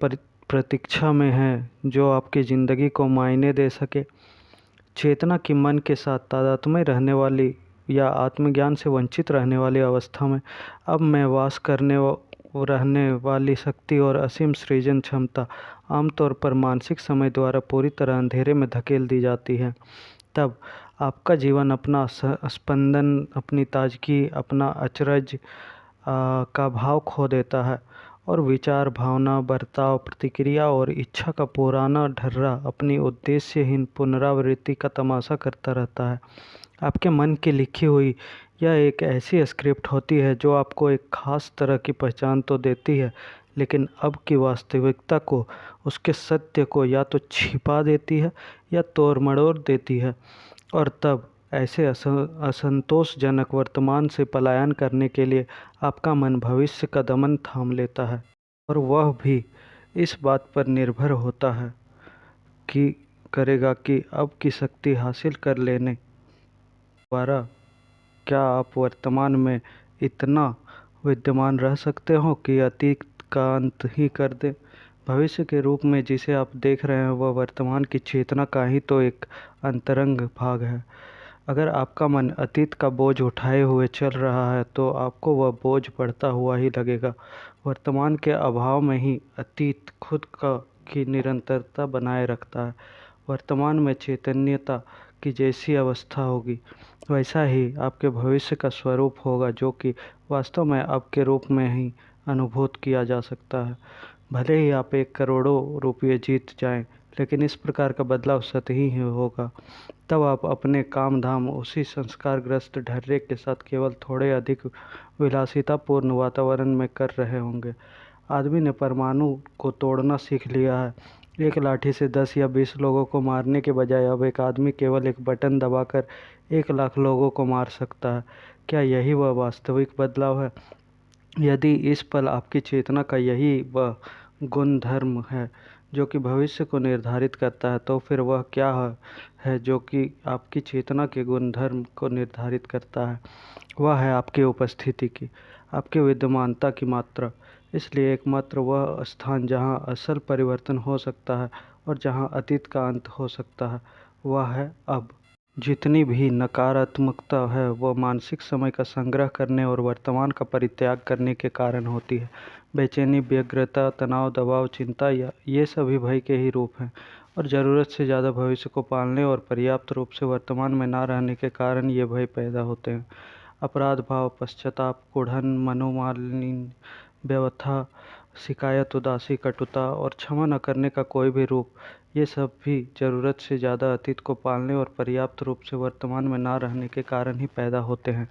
प्रतीक्षा में हैं जो आपकी ज़िंदगी को मायने दे सके? चेतना की मन के साथ तादात्म्य रहने वाली या आत्मज्ञान से वंचित रहने वाली अवस्था में अब मैं वास करने रहने वाली शक्ति और असीम सृजन क्षमता आमतौर पर मानसिक समय द्वारा पूरी तरह अंधेरे में धकेल दी जाती है। तब आपका जीवन अपना स्पंदन, अपनी ताजगी, अपना अचरज का भाव खो देता है और विचार, भावना, बर्ताव, प्रतिक्रिया और इच्छा का पुराना ढर्रा अपनी उद्देश्यहीन पुनरावृत्ति का तमाशा करता रहता है। आपके मन की लिखी हुई यह एक ऐसी स्क्रिप्ट होती है जो आपको एक खास तरह की पहचान तो देती है, लेकिन अब की वास्तविकता को, उसके सत्य को या तो छिपा देती है या तोड़ मरोड़ देती है। और तब ऐसे असंतोषजनक वर्तमान से पलायन करने के लिए आपका मन भविष्य का दमन थाम लेता है, और वह भी इस बात पर निर्भर होता है कि करेगा कि अब की शक्ति हासिल कर लेने द्वारा क्या आप वर्तमान में इतना विद्यमान रह सकते हो कि अतीत का अंत ही कर दें। भविष्य के रूप में जिसे आप देख रहे हैं वह वर्तमान की चेतना का ही तो एक अंतरंग भाग है। अगर आपका मन अतीत का बोझ उठाए हुए चल रहा है तो आपको वह बोझ बढ़ता हुआ ही लगेगा। वर्तमान के अभाव में ही अतीत खुद का की निरंतरता बनाए रखता है। वर्तमान में चैतन्यता की जैसी अवस्था होगी वैसा ही आपके भविष्य का स्वरूप होगा, जो कि वास्तव में आपके रूप में ही अनुभूत किया जा सकता है। भले ही आप 1 करोड़ रुपये जीत जाएं, लेकिन इस प्रकार का बदलाव सतही ही होगा। तब आप अपने काम धाम उसी संस्कारग्रस्त ढर्रे के साथ केवल थोड़े अधिक विलासितापूर्ण वातावरण में कर रहे होंगे। आदमी ने परमाणु को तोड़ना सीख लिया है। एक लाठी से 10 या 20 लोगों को मारने के बजाय अब एक आदमी केवल एक बटन दबाकर 1 लाख लोगों को मार सकता है। क्या यही वह वास्तविक बदलाव है? यदि इस पल आपकी चेतना का यही वह गुणधर्म है जो कि भविष्य को निर्धारित करता है, तो फिर वह क्या है जो कि आपकी चेतना के गुणधर्म को निर्धारित करता है? वह है आपकी उपस्थिति की, आपकी विद्यमानता की मात्रा। इसलिए एकमात्र वह स्थान जहाँ असल परिवर्तन हो सकता है और जहाँ अतीत का अंत हो सकता है, वह है अब। जितनी भी नकारात्मकता है वह मानसिक समय का संग्रह करने और वर्तमान का परित्याग करने के कारण होती है। बेचैनी, व्यग्रता, तनाव, दबाव, चिंता या ये सभी भय के ही रूप हैं, और ज़रूरत से ज़्यादा भविष्य को पालने और पर्याप्त रूप से वर्तमान में ना रहने के कारण ये भय पैदा होते हैं। अपराध भाव, पश्चाताप, कुढ़न, मनोमालिन्य, व्यथा, शिकायत, उदासी, कटुता और क्षमा न करने का कोई भी रूप, ये सब भी ज़रूरत से ज़्यादा अतीत को पालने और पर्याप्त रूप से वर्तमान में ना रहने के कारण ही पैदा होते हैं।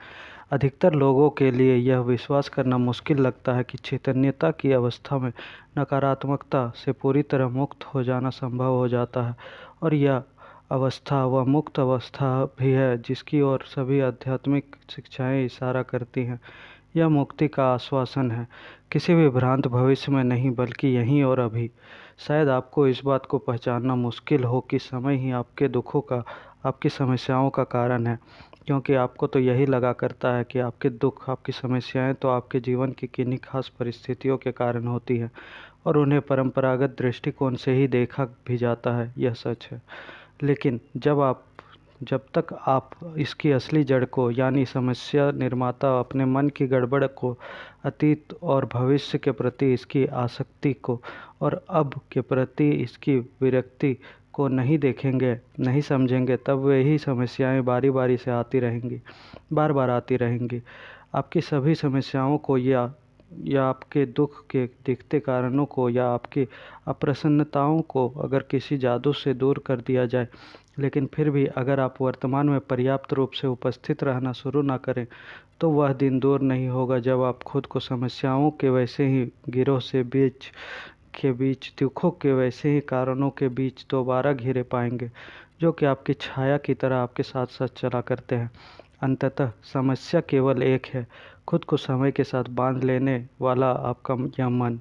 अधिकतर लोगों के लिए यह विश्वास करना मुश्किल लगता है कि चैतन्यता की अवस्था में नकारात्मकता से पूरी तरह मुक्त हो जाना संभव हो जाता है, और यह अवस्था वह मुक्त अवस्था भी है जिसकी ओर सभी आध्यात्मिक शिक्षाएं इशारा करती हैं। यह मुक्ति का आश्वासन है, किसी भी भ्रांत भविष्य में नहीं, बल्कि यहीं और अभी। शायद आपको इस बात को पहचानना मुश्किल हो कि समय ही आपके दुखों का, आपकी समस्याओं का कारण है, क्योंकि आपको तो यही लगा करता है कि आपके दुख, आपकी समस्याएं तो आपके जीवन की किन्हीं खास परिस्थितियों के कारण होती हैं, और उन्हें परंपरागत दृष्टिकोण से ही देखा भी जाता है। यह सच है। लेकिन जब तक आप इसकी असली जड़ को, यानी समस्या निर्माता अपने मन की गड़बड़ को, अतीत और भविष्य के प्रति इसकी आसक्ति को और अब के प्रति इसकी विरक्ति को नहीं देखेंगे, नहीं समझेंगे, तब वे ही समस्याएं बारी बारी से आती रहेंगी, बार बार आती रहेंगी। आपकी सभी समस्याओं को या आपके दुख के दिखते कारणों को या आपकी अप्रसन्नताओं को अगर किसी जादू से दूर कर दिया जाए, लेकिन फिर भी अगर आप वर्तमान में पर्याप्त रूप से उपस्थित रहना शुरू ना करें, तो वह दिन दूर नहीं होगा जब आप खुद को समस्याओं के वैसे ही गिरोह के बीच, दुखों के वैसे ही कारणों के बीच दोबारा घिरे पाएंगे, जो कि आपकी छाया की तरह आपके साथ साथ चला करते हैं। अंततः समस्या केवल एक है, खुद को समय के साथ बांध लेने वाला आपका यह मन।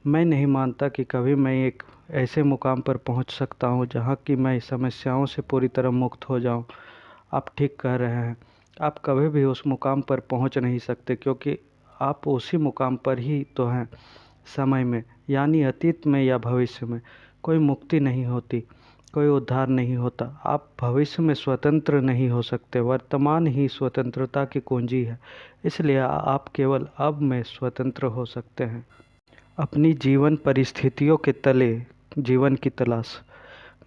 मैं नहीं मानता कि कभी मैं एक ऐसे मुकाम पर पहुंच सकता हूं जहां कि मैं समस्याओं से पूरी तरह मुक्त हो जाऊं। आप ठीक कह रहे हैं। आप कभी भी उस मुकाम पर पहुंच नहीं सकते, क्योंकि आप उसी मुकाम पर ही तो हैं। समय में, यानी अतीत में या भविष्य में, कोई मुक्ति नहीं होती, कोई उद्धार नहीं होता। आप भविष्य में स्वतंत्र नहीं हो सकते, वर्तमान ही स्वतंत्रता की कुंजी है। इसलिए आप केवल अब में स्वतंत्र हो सकते हैं। अपनी जीवन परिस्थितियों के तले जीवन की तलाश।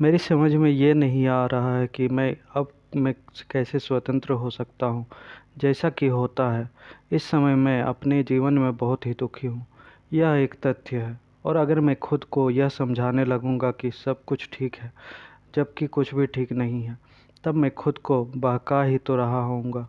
मेरी समझ में ये नहीं आ रहा है कि मैं कैसे स्वतंत्र हो सकता हूँ जैसा कि होता है। इस समय मैं अपने जीवन में बहुत ही दुखी हूँ। यह एक तथ्य है। और अगर मैं खुद को यह समझाने लगूंगा कि सब कुछ ठीक है जबकि कुछ भी ठीक नहीं है, तब मैं खुद को बहका ही तो रहा होऊंगा।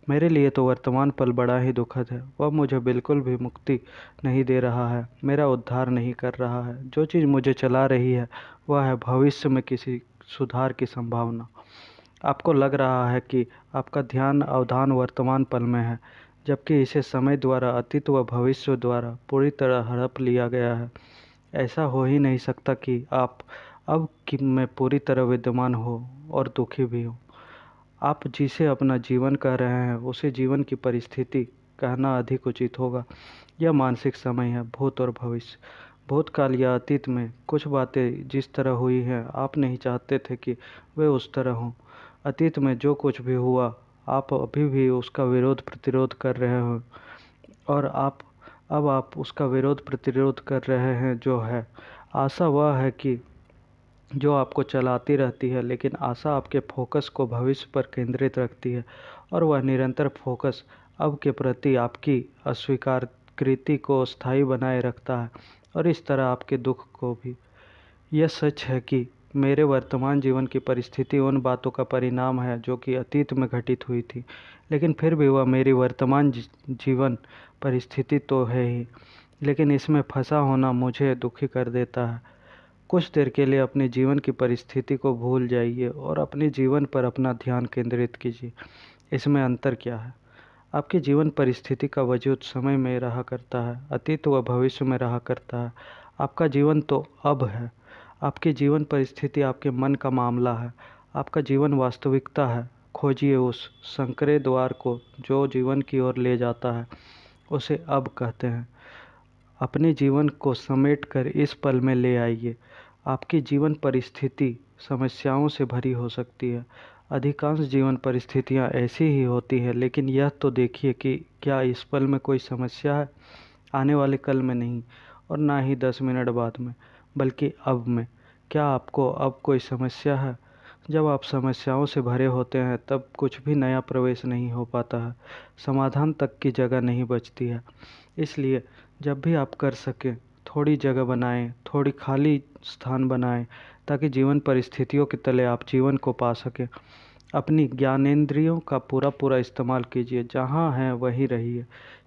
मेरे लिए तो वर्तमान पल बड़ा ही दुखद है। वह मुझे बिल्कुल भी मुक्ति नहीं दे रहा है, मेरा उद्धार नहीं कर रहा है। जो चीज़ मुझे चला रही है वह है भविष्य में किसी सुधार की संभावना। आपको लग रहा है कि आपका ध्यान अवधान वर्तमान पल में है, जबकि इसे समय द्वारा, अतीत व भविष्य द्वारा पूरी तरह हड़प लिया गया है। ऐसा हो ही नहीं सकता कि आप अब कि मैं पूरी तरह विद्यमान हो और दुखी भी हो। आप जिसे अपना जीवन कह रहे हैं उसे जीवन की परिस्थिति कहना अधिक उचित होगा। यह मानसिक समय है, भूत और भविष्य। भूतकाल या अतीत में कुछ बातें जिस तरह हुई हैं आप नहीं चाहते थे कि वे उस तरह हों। अतीत में जो कुछ भी हुआ आप अभी भी उसका विरोध प्रतिरोध कर रहे हो, और अब आप उसका विरोध प्रतिरोध कर रहे हैं। जो है आशा वह है कि जो आपको चलाती रहती है, लेकिन आशा आपके फोकस को भविष्य पर केंद्रित रखती है, और वह निरंतर फोकस अब के प्रति आपकी अस्वीकृति को स्थायी बनाए रखता है, और इस तरह आपके दुख को भी। यह सच है कि मेरे वर्तमान जीवन की परिस्थिति उन बातों का परिणाम है जो कि अतीत में घटित हुई थी, लेकिन फिर भी वह मेरी वर्तमान जीवन परिस्थिति तो है ही। लेकिन इसमें फंसा होना मुझे दुखी कर देता है। कुछ देर के लिए अपने जीवन की परिस्थिति को भूल जाइए और अपने जीवन पर अपना ध्यान केंद्रित कीजिए। इसमें अंतर क्या है? आपकी जीवन परिस्थिति का वजूद समय में रहा करता है, अतीत व भविष्य में रहा करता है। आपका जीवन तो अब है। आपकी जीवन परिस्थिति आपके मन का मामला है। आपका जीवन वास्तविकता है। खोजिए उस संकरे द्वार को जो जीवन की ओर ले जाता है, उसे अब कहते हैं। अपने जीवन को समेट कर इस पल में ले आइए। आपकी जीवन परिस्थिति समस्याओं से भरी हो सकती है। अधिकांश जीवन परिस्थितियां ऐसी ही होती हैं, लेकिन यह तो देखिए कि क्या इस पल में कोई समस्या है? आने वाले कल में नहीं, और ना ही 10 मिनट बाद में, बल्कि अब में। क्या आपको अब कोई समस्या है? जब आप समस्याओं से भरे होते हैं तब कुछ भी नया प्रवेश नहीं हो पाता है, समाधान तक की जगह नहीं बचती है। इसलिए जब भी आप कर सकें, थोड़ी जगह बनाएं, थोड़ी खाली स्थान बनाएं, ताकि जीवन परिस्थितियों के तले आप जीवन को पा सकें। अपनी ज्ञानेंद्रियों का पूरा पूरा इस्तेमाल कीजिए। जहाँ हैं वहीं रहिए।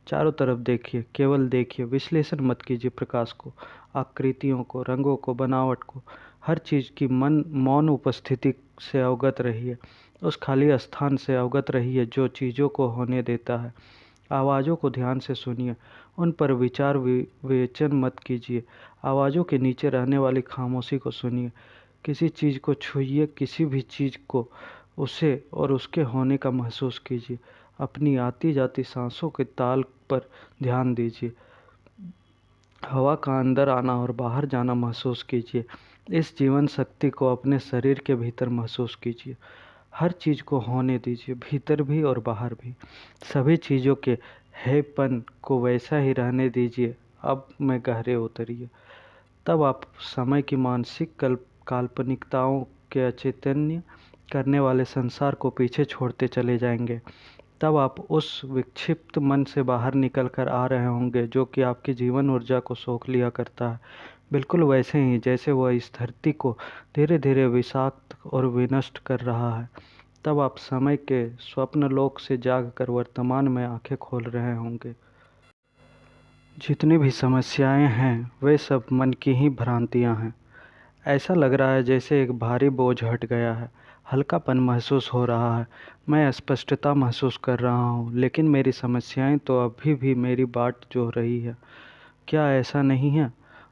चारों तरफ देखिए, केवल देखिए, विश्लेषण मत कीजिए प्रकाश को, आकृतियों को, रंगों को, बनावट को। हर चीज़ की मन मौन उपस्थिति से अवगत रहिए। उस खाली स्थान से अवगत रहिए जो चीज़ों को होने देता है। आवाज़ों को ध्यान से सुनिए, उन पर विचार विवेचन मत कीजिए। आवाज़ों के नीचे रहने वाली खामोशी को सुनिए। किसी चीज़ को छूइए, किसी भी चीज़ को, उसे और उसके होने का महसूस कीजिए। अपनी आती जाती सांसों के ताल पर ध्यान दीजिए। हवा का अंदर आना और बाहर जाना महसूस कीजिए। इस जीवन शक्ति को अपने शरीर के भीतर महसूस कीजिए। हर चीज़ को होने दीजिए, भीतर भी और बाहर भी। सभी चीज़ों के हैपन को वैसा ही रहने दीजिए। अब में गहरे उतरिए। तब आप समय की मानसिक काल्पनिकताओं के अचैतन्य करने वाले संसार को पीछे छोड़ते चले जाएंगे। तब आप उस विक्षिप्त मन से बाहर निकल कर आ रहे होंगे जो कि आपकी जीवन ऊर्जा को सोख लिया करता है, बिल्कुल वैसे ही जैसे वह इस धरती को धीरे धीरे विषाक्त और विनष्ट कर रहा है। तब आप समय के स्वप्न लोक से जागकर वर्तमान में आंखें खोल रहे होंगे। जितनी भी समस्याएं हैं वे सब मन की ही भ्रांतियां हैं। ऐसा लग रहा है जैसे एक भारी बोझ हट गया है। हल्कापन महसूस हो रहा है। मैं स्पष्टता महसूस कर रहा हूँ, लेकिन मेरी समस्याएं तो अभी भी मेरी बाट जोह रही है। क्या ऐसा नहीं है?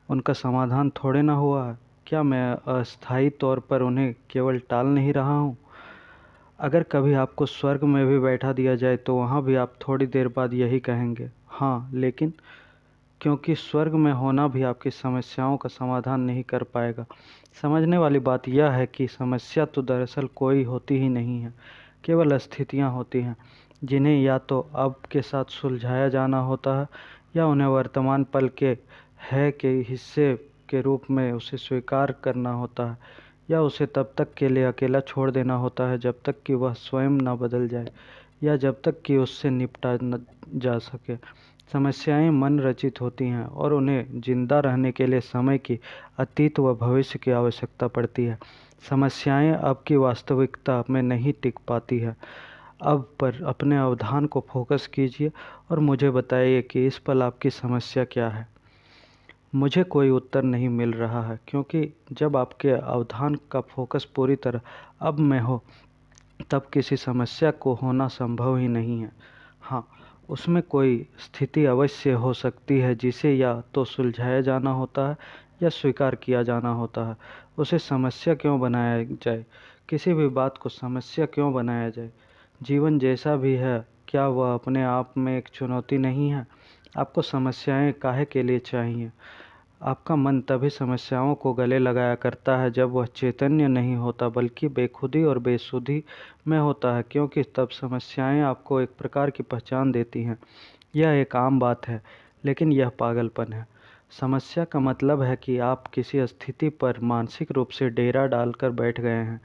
उनका समाधान थोड़े ना हुआ है। क्या मैं अस्थायी तौर पर उन्हें केवल टाल नहीं रहा हूँ? अगर कभी आपको स्वर्ग में भी बैठा दिया जाए तो वहाँ भी आप थोड़ी देर बाद यही कहेंगे, हाँ लेकिन। क्योंकि स्वर्ग में होना भी आपकी समस्याओं का समाधान नहीं कर पाएगा। समझने वाली बात यह है कि समस्या तो दरअसल कोई होती ही नहीं है, केवल स्थितियाँ होती हैं जिन्हें या तो अब के साथ सुलझाया जाना होता है, या उन्हें वर्तमान पल के है के हिस्से के रूप में उसे स्वीकार करना होता है, या उसे तब तक के लिए अकेला छोड़ देना होता है जब तक कि वह स्वयं ना बदल जाए। या जब तक कि उससे निपटा न जा सके। समस्याएं मन रचित होती हैं और उन्हें जिंदा रहने के लिए समय की, अतीत व भविष्य की आवश्यकता पड़ती है। समस्याएं अब की वास्तविकता में नहीं टिक पाती है। अब पर अपने अवधान को फोकस कीजिए और मुझे बताइए कि इस पल आपकी समस्या क्या है। मुझे कोई उत्तर नहीं मिल रहा है, क्योंकि जब आपके अवधान का फोकस पूरी तरह अब में हो, तब किसी समस्या को होना संभव ही नहीं है। हाँ, उसमें कोई स्थिति अवश्य हो सकती है जिसे या तो सुलझाया जाना होता है या स्वीकार किया जाना होता है। उसे समस्या क्यों बनाया जाए? किसी भी बात को समस्या क्यों बनाया जाए? जीवन जैसा भी है, क्या वह अपने आप में एक चुनौती नहीं है? आपको समस्याएं काहे के लिए चाहिए? आपका मन तभी समस्याओं को गले लगाया करता है जब वह चैतन्य नहीं होता, बल्कि बेखुदी और बेसुधी में होता है, क्योंकि तब समस्याएं आपको एक प्रकार की पहचान देती हैं। यह एक आम बात है, लेकिन यह पागलपन है। समस्या का मतलब है कि आप किसी स्थिति पर मानसिक रूप से डेरा डालकर बैठ गए हैं,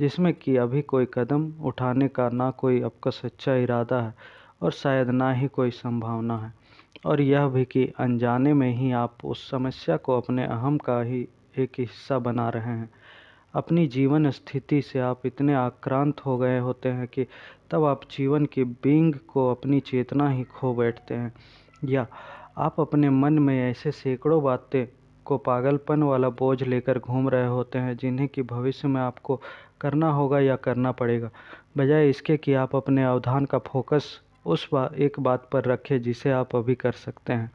जिसमें कि अभी कोई कदम उठाने का ना कोई आपका सच्चा इरादा है और शायद ना ही कोई संभावना है। और यह भी कि अनजाने में ही आप उस समस्या को अपने अहम का ही एक हिस्सा बना रहे हैं। अपनी जीवन स्थिति से आप इतने आक्रांत हो गए होते हैं कि तब आप जीवन की बींग को, अपनी चेतना ही खो बैठते हैं। या आप अपने मन में ऐसे सैकड़ों बातें को पागलपन वाला बोझ लेकर घूम रहे होते हैं, जिन्हें कि भविष्य में आपको करना होगा या करना पड़ेगा, बजाय इसके कि आप अपने अवधान का फोकस उस एक बात पर रखें जिसे आप अभी कर सकते हैं।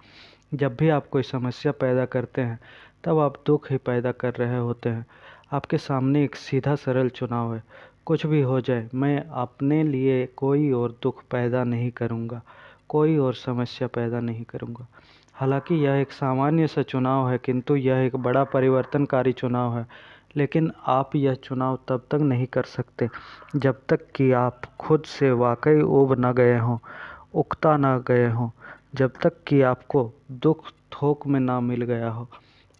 जब भी आप कोई समस्या पैदा करते हैं, तब आप दुख ही पैदा कर रहे होते हैं। आपके सामने एक सीधा सरल चुनाव है, कुछ भी हो जाए, मैं अपने लिए कोई और दुख पैदा नहीं करूँगा, कोई और समस्या पैदा नहीं करूँगा। हालांकि यह एक सामान्य सा चुनाव है, किंतु यह एक बड़ा परिवर्तनकारी चुनाव है। लेकिन आप यह चुनाव तब तक नहीं कर सकते जब तक कि आप खुद से वाकई ऊब न गए हों, उकता न गए हों, जब तक कि आपको दुख थोक में ना मिल गया हो।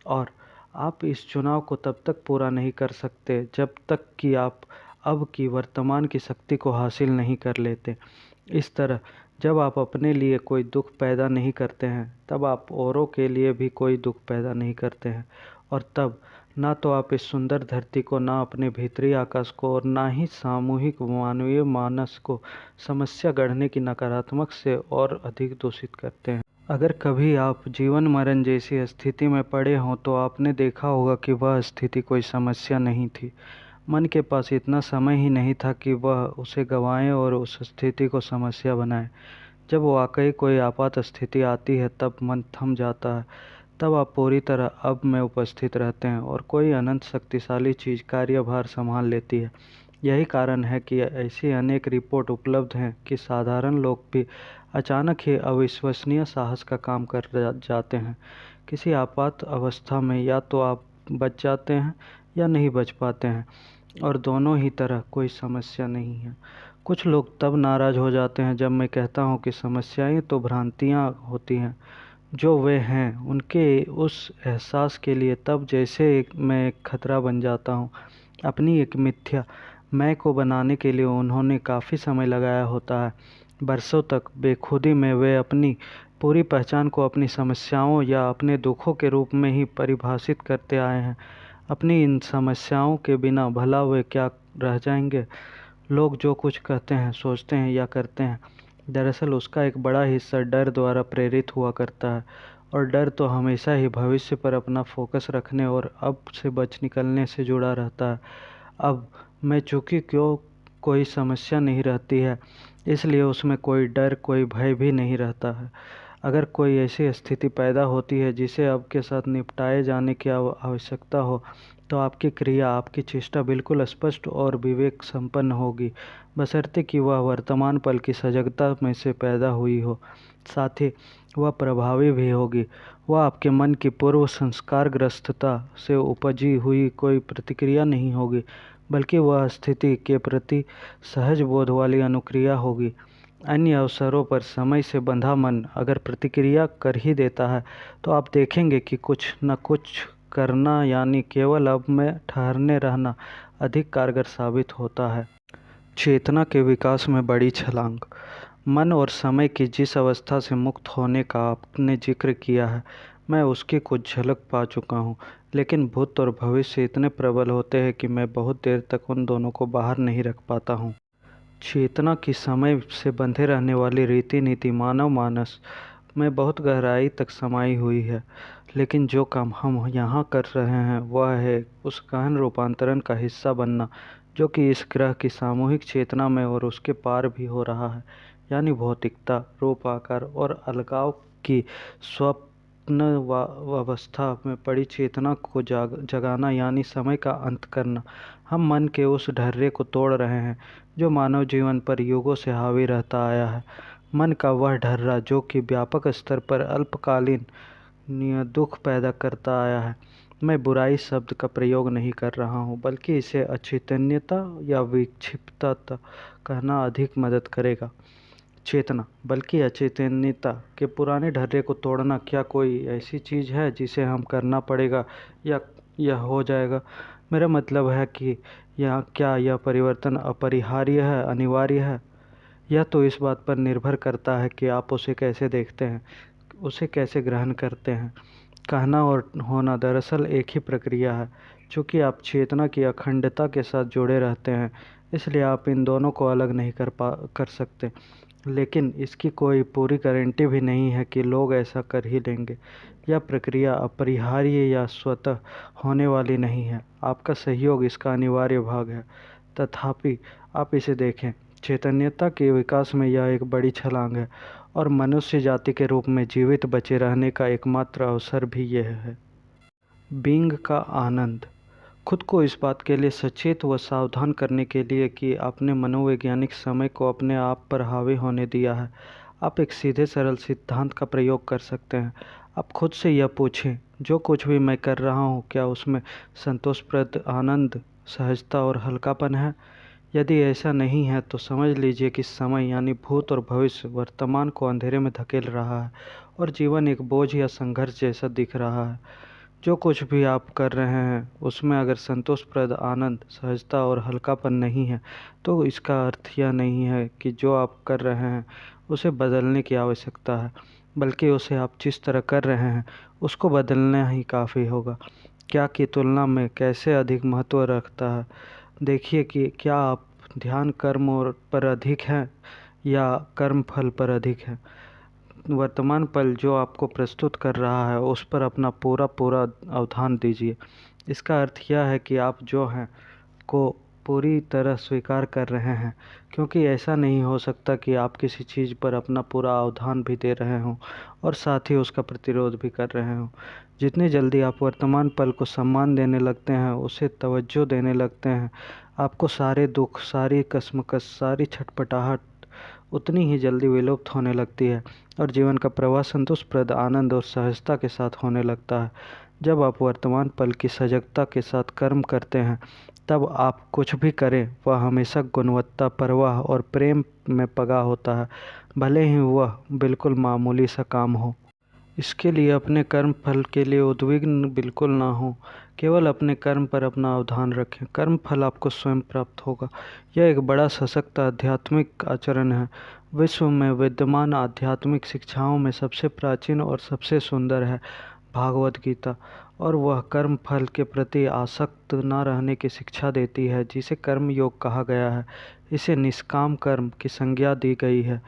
और आप इस चुनाव को तब तक पूरा नहीं कर सकते जब तक कि आप अब की वर्तमान की शक्ति को हासिल नहीं कर लेते। इस तरह जब आप अपने लिए कोई दुख पैदा नहीं करते हैं, तब आप औरों के लिए भी कोई दुख पैदा नहीं करते हैं। और तब ना तो आप इस सुंदर धरती को, ना अपने भीतरी आकाश को, और ना ही सामूहिक मानवीय मानस को समस्या गढ़ने की नकारात्मक से और अधिक दूषित करते हैं। अगर कभी आप जीवन मरण जैसी स्थिति में पड़े हों, तो आपने देखा होगा कि वह स्थिति कोई समस्या नहीं थी। मन के पास इतना समय ही नहीं था कि वह उसे गंवाए और उस स्थिति को समस्या बनाए। जब वाकई कोई आपात स्थिति आती है, तब मन थम जाता है। तब आप पूरी तरह अब में उपस्थित रहते हैं और कोई अनंत शक्तिशाली चीज़ कार्यभार संभाल लेती है। यही कारण है कि ऐसी अनेक रिपोर्ट उपलब्ध हैं कि साधारण लोग भी अचानक ही अविश्वसनीय साहस का काम कर जाते हैं। किसी आपात अवस्था में या तो आप बच जाते हैं या नहीं बच पाते हैं, और दोनों ही तरह कोई समस्या नहीं है। कुछ लोग तब नाराज़ हो जाते हैं जब मैं कहता हूँ कि समस्याएं तो भ्रांतियाँ होती हैं जो वे हैं। उनके उस एहसास के लिए तब जैसे मैं एक खतरा बन जाता हूँ। अपनी एक मिथ्या मैं को बनाने के लिए उन्होंने काफ़ी समय लगाया होता है। बरसों तक बेखुदी में वे अपनी पूरी पहचान को अपनी समस्याओं या अपने दुखों के रूप में ही परिभाषित करते आए हैं। अपनी इन समस्याओं के बिना भला वे क्या रह जाएंगे? लोग जो कुछ कहते हैं, सोचते हैं या करते हैं, दरअसल उसका एक बड़ा हिस्सा डर द्वारा प्रेरित हुआ करता है। और डर तो हमेशा ही भविष्य पर अपना फोकस रखने और अब से बच निकलने से जुड़ा रहता है। अब मैं चूँकि क्यों कोई समस्या नहीं रहती है, इसलिए उसमें कोई डर, कोई भय भी नहीं रहता है। अगर कोई ऐसी स्थिति पैदा होती है जिसे अब के साथ निपटाए जाने की आवश्यकता हो, तो आपकी क्रिया, आपकी चेष्टा बिल्कुल स्पष्ट और विवेक संपन्न होगी, बशर्ते कि वह वर्तमान पल की सजगता में से पैदा हुई हो। साथ ही वह प्रभावी भी होगी। वह आपके मन की पूर्व संस्कारग्रस्तता से उपजी हुई कोई प्रतिक्रिया नहीं होगी, बल्कि वह स्थिति के प्रति सहज बोध वाली अनुक्रिया होगी। अन्य अवसरों पर समय से बंधा मन अगर प्रतिक्रिया कर ही देता है, तो आप देखेंगे कि कुछ न कुछ करना, यानी केवल अब में ठहरने रहना, अधिक कारगर साबित होता है। चेतना के विकास में बड़ी छलांग। मन और समय की जिस अवस्था से मुक्त होने का आपने जिक्र किया है, मैं उसकी कुछ झलक पा चुका हूँ, लेकिन भूत और भविष्य इतने प्रबल होते हैं कि मैं बहुत देर तक उन दोनों को बाहर नहीं रख पाता हूँ। चेतना की समय से बंधे रहने वाली रीति नीति मानव मानस में बहुत गहराई तक समाई हुई है, लेकिन जो काम हम यहाँ कर रहे हैं वह है उस गहन रूपांतरण का हिस्सा बनना जो कि इस ग्रह की सामूहिक चेतना में और उसके पार भी हो रहा है, यानी भौतिकता, रूप, आकार और अलगाव की स्वप्न अवस्था में पड़ी चेतना को जगाना यानी समय का अंत करना। हम मन के उस ढर्रे को तोड़ रहे हैं जो मानव जीवन पर युगों से हावी रहता आया है। मन का वह ढर्रा जो कि व्यापक स्तर पर अल्पकालीन दुख पैदा करता आया है। मैं बुराई शब्द का प्रयोग नहीं कर रहा हूँ, बल्कि इसे अचैतन्यता या विक्षिप्तता कहना अधिक मदद करेगा। चेतना बल्कि अचैतन्यता के पुराने ढर्रे को तोड़ना क्या कोई ऐसी चीज़ है जिसे हम करना पड़ेगा या यह हो जाएगा? मेरा मतलब है कि यह परिवर्तन अपरिहार्य है, अनिवार्य है? यह तो इस बात पर निर्भर करता है कि आप उसे कैसे देखते हैं, उसे कैसे ग्रहण करते हैं। कहना और होना दरअसल एक ही प्रक्रिया है। चूँकि आप चेतना की अखंडता के साथ जुड़े रहते हैं, इसलिए आप इन दोनों को अलग नहीं कर सकते। लेकिन इसकी कोई पूरी गारंटी भी नहीं है कि लोग ऐसा कर ही लेंगे। यह प्रक्रिया अपरिहार्य या स्वतः होने वाली नहीं है। आपका सहयोग इसका अनिवार्य भाग है। तथापि आप इसे देखें, चैतन्यता के विकास में यह एक बड़ी छलांग है और मनुष्य जाति के रूप में जीवित बचे रहने का एकमात्र अवसर भी यह है। बीइंग का आनंद। खुद को इस बात के लिए सचेत व सावधान करने के लिए कि आपने मनोवैज्ञानिक समय को अपने आप पर हावी होने दिया है, आप एक सीधे सरल सिद्धांत का प्रयोग कर सकते हैं। आप खुद से यह पूछें, जो कुछ भी मैं कर रहा हूँ क्या उसमें संतोषप्रद आनंद, सहजता और हल्कापन है? यदि ऐसा नहीं है तो समझ लीजिए कि समय यानी भूत और भविष्य वर्तमान को अंधेरे में धकेल रहा है और जीवन एक बोझ या संघर्ष जैसा दिख रहा है। जो कुछ भी आप कर रहे हैं उसमें अगर संतोषप्रद आनंद, सहजता और हल्कापन नहीं है, तो इसका अर्थ यह नहीं है कि जो आप कर रहे हैं उसे बदलने की आवश्यकता है, बल्कि उसे आप जिस तरह कर रहे हैं उसको बदलना ही काफ़ी होगा। क्या की तुलना में कैसे अधिक महत्व रखता है? देखिए कि क्या आप ध्यान कर्म पर अधिक है या कर्म फल पर अधिक है। वर्तमान पल जो आपको प्रस्तुत कर रहा है उस पर अपना पूरा अवधान दीजिए। इसका अर्थ यह है कि आप जो हैं को पूरी तरह स्वीकार कर रहे हैं, क्योंकि ऐसा नहीं हो सकता कि आप किसी चीज़ पर अपना पूरा अवधान भी दे रहे हों और साथ ही उसका प्रतिरोध भी कर रहे हों। जितनी जल्दी आप वर्तमान पल को सम्मान देने लगते हैं, उसे तवज्जो देने लगते हैं, आपको सारे दुख, सारी कश्मकश, सारी छटपटाहट उतनी ही जल्दी विलुप्त होने लगती है और जीवन का प्रवाह संतोषप्रद आनंद और सहजता के साथ होने लगता है। जब आप वर्तमान पल की सजगता के साथ कर्म करते हैं, तब आप कुछ भी करें वह हमेशा गुणवत्ता, परवाह और प्रेम में पगा होता है, भले ही वह बिल्कुल मामूली सा काम हो। इसके लिए अपने कर्म फल के लिए उद्विग्न बिल्कुल ना हो, केवल अपने कर्म पर अपना अवधान रखें। कर्म फल आपको स्वयं प्राप्त होगा। यह एक बड़ा सशक्त आध्यात्मिक आचरण है। विश्व में विद्यमान आध्यात्मिक शिक्षाओं में सबसे प्राचीन और सबसे सुंदर है भागवत गीता, और वह कर्म फल के प्रति आसक्त न रहने की शिक्षा देती है, जिसे कर्म योग कहा गया है। इसे निष्काम कर्म की संज्ञा दी गई है।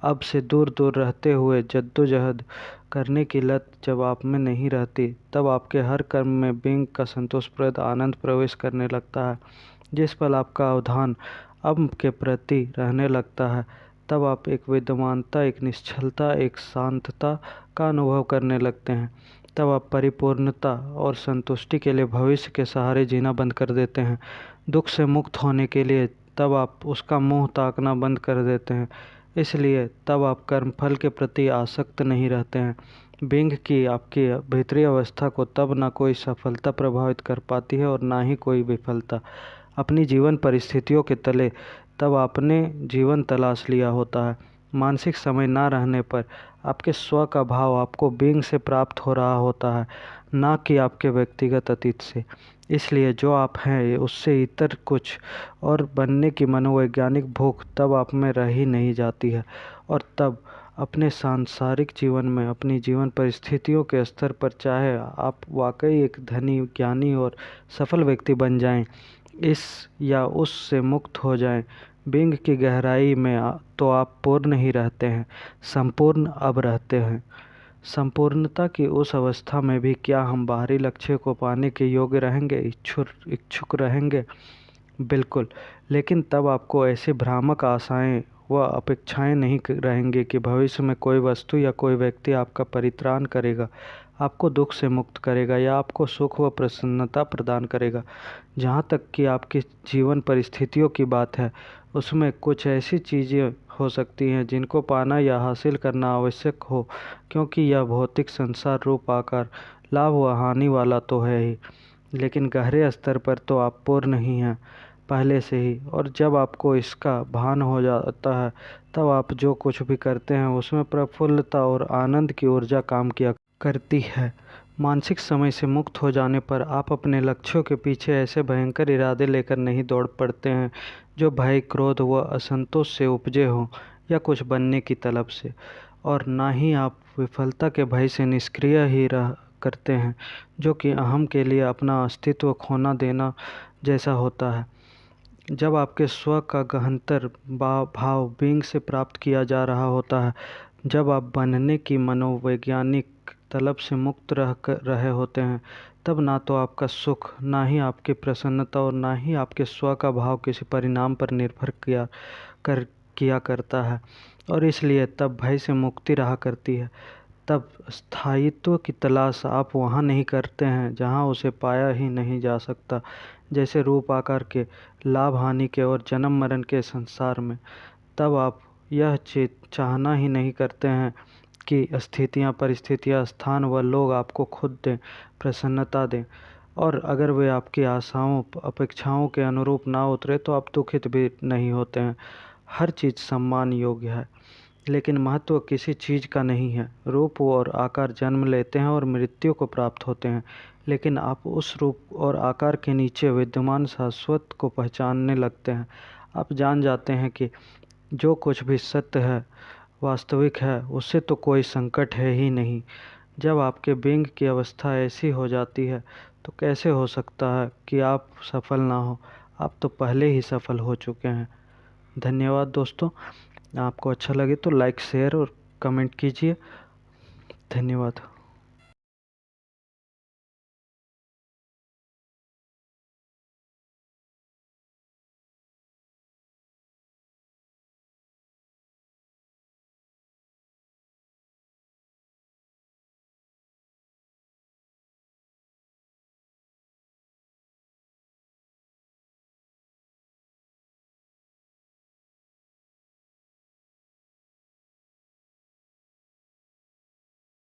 अब से दूर दूर रहते हुए जद्दोजहद करने की लत जब आप में नहीं रहती, तब आपके हर कर्म में बीइंग का संतोषप्रद आनंद प्रवेश करने लगता है। जिस पल आपका अवधान अब के प्रति रहने लगता है, तब आप एक विद्यमानता, एक निश्चलता, एक शांतता का अनुभव करने लगते हैं। तब आप परिपूर्णता और संतुष्टि के लिए भविष्य के सहारे जीना बंद कर देते हैं। दुख से मुक्त होने के लिए तब आप उसका मुंह ताकना बंद कर देते हैं। इसलिए तब आप कर्मफल के प्रति आसक्त नहीं रहते हैं। बीइंग की आपकी भीतरी अवस्था को तब ना कोई सफलता प्रभावित कर पाती है और ना ही कोई विफलता। अपनी जीवन परिस्थितियों के तले तब आपने जीवन तलाश लिया होता है। मानसिक समय ना रहने पर आपके स्व का भाव आपको बीइंग से प्राप्त हो रहा होता है, ना कि आपके व्यक्तिगत अतीत से। इसलिए जो आप हैं उससे इतर कुछ और बनने की मनोवैज्ञानिक भूख तब आप में रह ही नहीं जाती है, और तब अपने सांसारिक जीवन में अपनी जीवन परिस्थितियों के स्तर पर चाहे आप वाकई एक धनी, ज्ञानी और सफल व्यक्ति बन जाएं, इस या उस से मुक्त हो जाएं, बिंग की गहराई में तो आप पूर्ण ही रहते हैं, संपूर्ण अब रहते हैं। संपूर्णता की उस अवस्था में भी क्या हम बाहरी लक्ष्य को पाने के योग्य रहेंगे, इच्छुक रहेंगे? बिल्कुल। लेकिन तब आपको ऐसी भ्रामक आशाएं व अपेक्षाएं नहीं रहेंगी कि भविष्य में कोई वस्तु या कोई व्यक्ति आपका परित्राण करेगा, आपको दुख से मुक्त करेगा या आपको सुख व प्रसन्नता प्रदान करेगा। जहाँ तक कि आपकी जीवन परिस्थितियों की बात है, उसमें कुछ ऐसी चीज़ें हो सकती हैं जिनको पाना या हासिल करना आवश्यक हो, क्योंकि यह भौतिक संसार रूप आकार लाभ व हानि वाला तो है ही, लेकिन गहरे स्तर पर तो आप पूर्ण ही हैं पहले से ही। और जब आपको इसका भान हो जाता है, तब आप जो कुछ भी करते हैं उसमें प्रफुल्लता और आनंद की ऊर्जा काम किया करती है। मानसिक समय से मुक्त हो जाने पर आप अपने लक्ष्यों के पीछे ऐसे भयंकर इरादे लेकर नहीं दौड़ पड़ते हैं जो भय, क्रोध व असंतोष से उपजे हों या कुछ बनने की तलब से, और ना ही आप विफलता के भय से निष्क्रिय ही रह करते हैं, जो कि अहम के लिए अपना अस्तित्व खोना देना जैसा होता है। जब आपके स्व का गहनतर भाव बीइंग से प्राप्त किया जा रहा होता है, जब आप बनने की मनोवैज्ञानिक तलब से मुक्त रहे होते हैं, तब ना तो आपका सुख, ना ही आपकी प्रसन्नता और ना ही आपके स्व का भाव किसी परिणाम पर निर्भर किया करता है, और इसलिए तब भय से मुक्ति रहा करती है। तब स्थायित्व की तलाश आप वहाँ नहीं करते हैं जहाँ उसे पाया ही नहीं जा सकता, जैसे रूप आकार के, लाभ हानि के और जन्म मरण के संसार में। तब आप यह चाहना ही नहीं करते हैं कि स्थितियाँ, परिस्थितियाँ, स्थान व लोग आपको खुद दें, प्रसन्नता दें, और अगर वे आपकी आशाओं, अपेक्षाओं के अनुरूप ना उतरे तो आप दुखित भी नहीं होते हैं। हर चीज़ सम्मान योग्य है, लेकिन महत्व किसी चीज़ का नहीं है। रूप और आकार जन्म लेते हैं और मृत्यु को प्राप्त होते हैं, लेकिन आप उस रूप और आकार के नीचे विद्यमान शाश्वत को पहचानने लगते हैं। आप जान जाते हैं कि जो कुछ भी सत्य है, वास्तविक है, उससे तो कोई संकट है ही नहीं। जब आपके बीइंग की अवस्था ऐसी हो जाती है, तो कैसे हो सकता है कि आप सफल ना हो? आप तो पहले ही सफल हो चुके हैं। धन्यवाद दोस्तों। आपको अच्छा लगे तो लाइक, शेयर और कमेंट कीजिए। धन्यवाद।